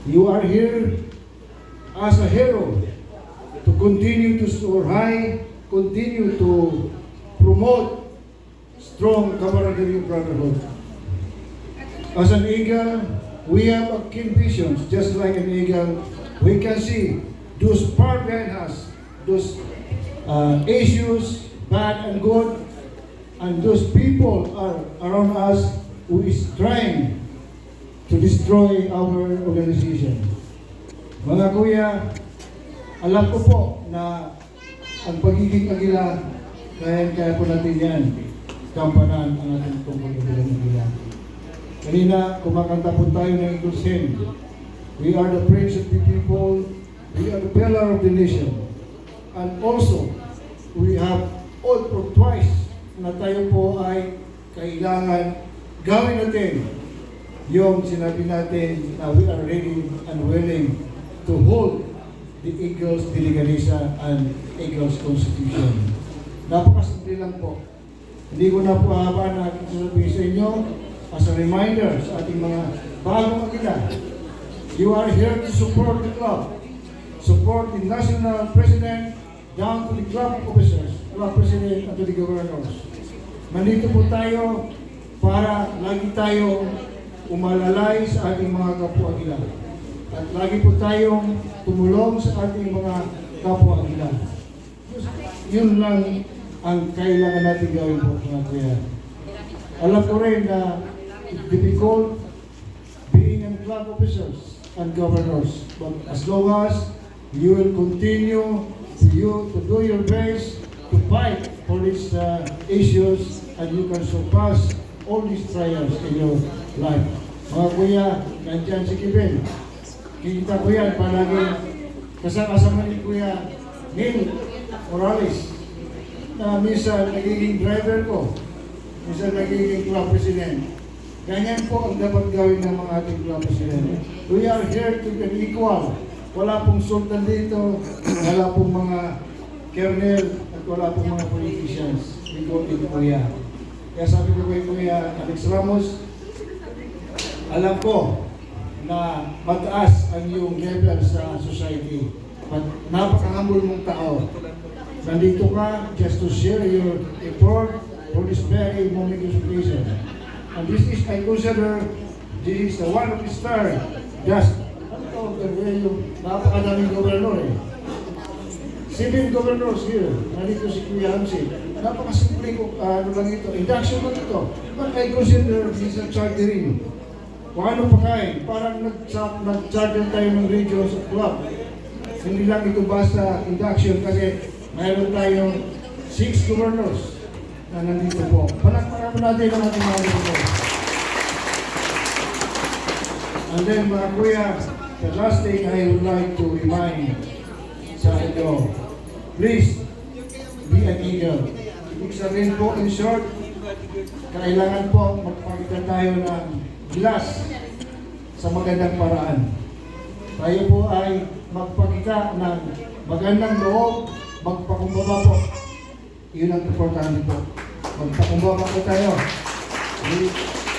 You are here as a hero, to continue to soar high, continue to promote strong camaraderie brotherhood. As an eagle, we have a keen visions, just like an eagle. We can see those far behind us, those issues, bad and good, and those people are around us who is trying to destroy our organization. Mga kuya, alam ko po na ang pagiging agila, kaya po natin yan, kampanan ang ating tungkol ng agila. Kanina, kumakanta po tayo ng Eagles hymn. We are the prince of the people, we are the pillar of the nation. And also, we have all for twice na tayo po ay kailangan gawin natin yung sinabi natin na we are ready and willing to hold the Eagles Diliganisa and Eagles Constitution. Napakasimple lang po. Hindi ko na po haba na sasabihin sa inyo as a reminder sa ating mga bagong agila. You are here to support the club, support the national president down to the club officers, club president, and to the governors. Nandito po tayo para lagi tayo umalalay sa ating mga kapwa-agila. At lagi po tayong tumulong sa ating mga kapwa-agila. Yun lang ang kailangan natin gawin po, mga kuya. Alam ko rin na it's difficult being in club officers and governors. But as long as you will continue to do your best to fight for these issues, and you can surpass all these trials in your life. Mga kuya, nandiyan si Kevin. Kita ko yan, palagi kasama ni Kuya Neil Morales na minsan nagiging driver ko, minsan nagiging club president. Ganyan po ang dapat gawin ng mga ating club president. We are here to be equal. Wala pong sultan dito, wala pong mga colonel, at wala pong mga politicians. Ito dito, Kuya. Kaya sabi ko kay Kuya Alex Ramos, alam ko na mataas ang iyong level sa society. But napaka-humble mong tao. Nandito ka just to share your effort for this very momentous occasion. And this is, I consider, this is the one of the star. Just, yung napakadaming gobernador eh. 7 governors here. Nandito si Kuya Hamsi. Napakasimple ko, ano lang ito, induction lang ito. But I consider this a chartering. Paano pa kain? Parang nag-charter tayo ng regions at club. Hindi lang ito basta induction kasi mayroon tayong 6 governors na nandito po. Palakpakan mo natin ang ating mga governors. And then mga kuya, the last thing I would like to remind sa inyo, please be an eagle. Ibig sabihin po, in short, kailangan po magpakita tayo ng glass sa magandang paraan. Tayo po ay magpakita ng magandang loob, magpakumbaba po. Yun ang importante po. Magpakumbaba po tayo.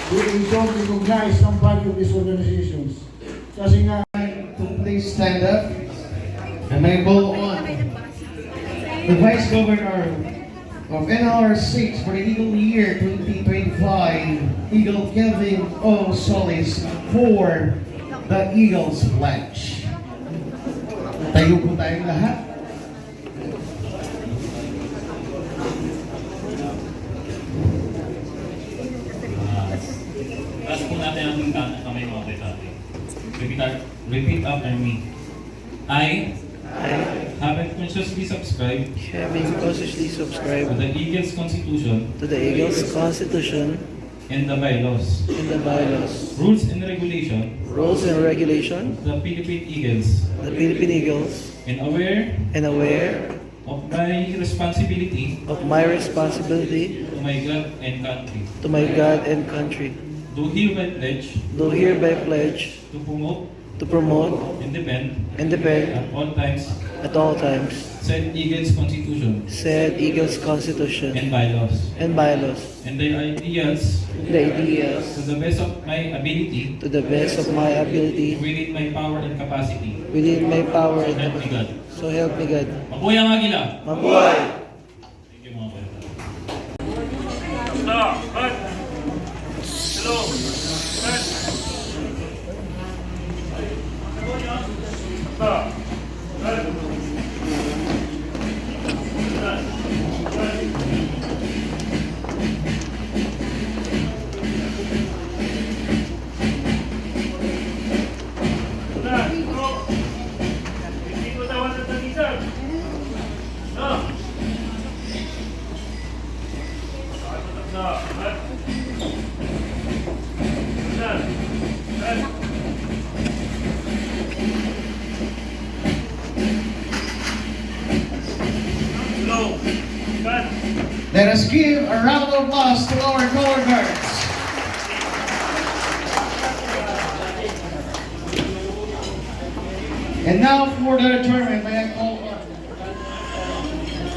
We don't recognize some value of these organizations. Kasi nga, To please stand up and may go on. The Vice Governor of NR6 for the Eagle Year 2025, Eagle Kelvin O. Solis for the Eagles Pledge. Tayo po tayong lahat. Taas po natin ang kamay mga kapatid. Repeat after me. I having consciously subscribed to the Eagles Constitution and the bylaws, rules and regulation of the Philippine Eagles, and aware of my responsibility to my God and country. Do hereby pledge to promote and defend at all times said Eagles Constitution and bylaws and the ideas to the best of my ability within my power and capacity. So help me God. Mabuhay ang Agila! Mabuhay! Thank you mga kapatid. Let us give a round of applause to our color guards. And now for the tournament, may I call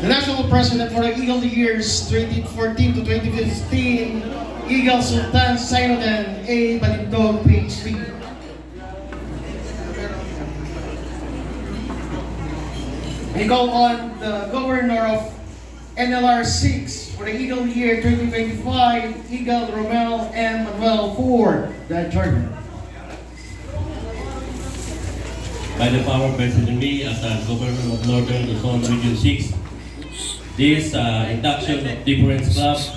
the national president for the Eagle years 2014 to 2015, Eagle Sultan Sayudan A. Balindog, PhD. I call on the governor of NLR 6 for the Eagle year 2025, Eagle Romel and Manuel for the tournament. By the power vested in me as a Governor of Northern Luzon Region 6, this induction of different clubs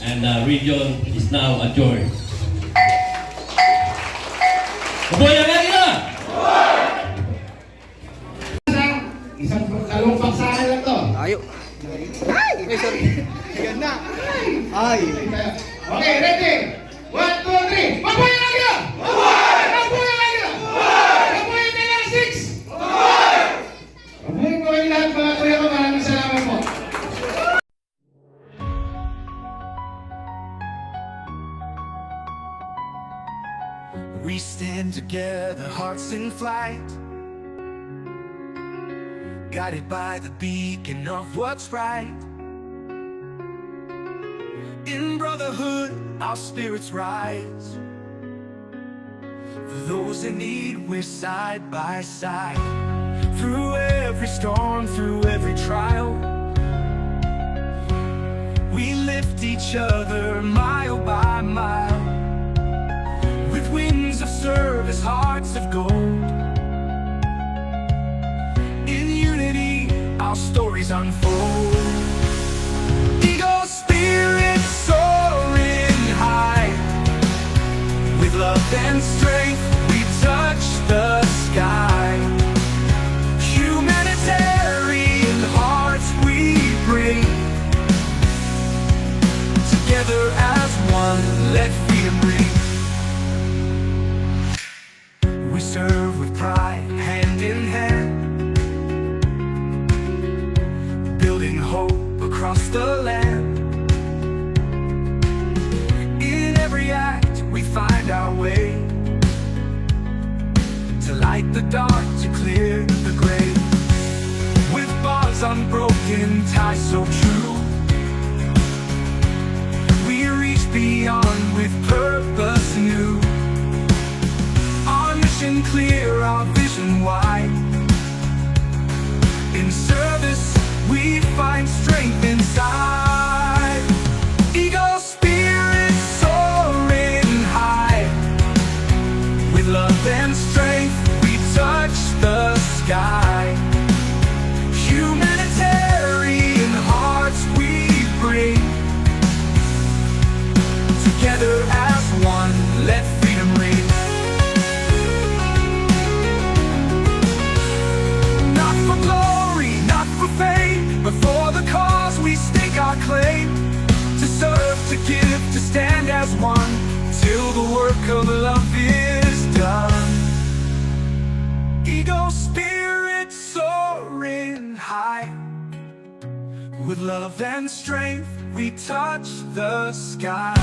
and region is now adjourned. Mabuhay ang Agila! Isang kalumpang sa akin lang to. Tayo. Ay! Sorry. Yan na. Ay. Okay, ready? 1, 2, 3. Mabuhay ang Agila! Mabuhay! Mabuhay ang Agila! Mabuhay! Mabuhay ang NLR 6! Mabuhay! Mabuhay po kayo lahat mga kuya ko. Maraming salamat po. We stand together, hearts in flight, guided by the beacon of what's right. In brotherhood, our spirits rise. For those in need, we're side by side. Through every storm, through every trial, we lift each other mile by mile. With wings of service, hearts of gold, in unity, our stories unfold. Eagle spirit soaring high, with love and strength we touch the sky. Humanitarian hearts we bring, together as one, let freedom ring. We serve with pride, hand in hand, building hope across the land. In every act we find our way, to light the dark, to clear the gray. With bonds unbroken, ties so true, we reach beyond with purpose new. Our mission clear, our vision wide. In service, we find strength inside. Eagle spirit soaring high, with love and strength we touch the sky. Humanitarian hearts we bring, together as one, let freedom ring. Not for glory, not for fame, but for the cause we stake our claim. To serve, to give, to stand as one, till the work of love is done. Eagle spirit soaring high, with love and strength we touch the sky.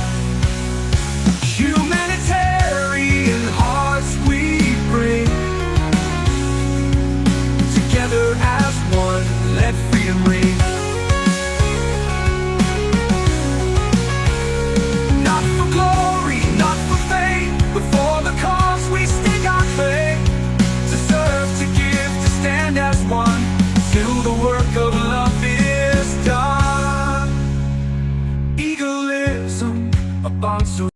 Humanitarian hearts we bring, together as one, let freedom ring. Not for glory, not for fame, but for the cause we stake our claim. To serve, to give, to stand as one, till the work of love is done. Eagle wants to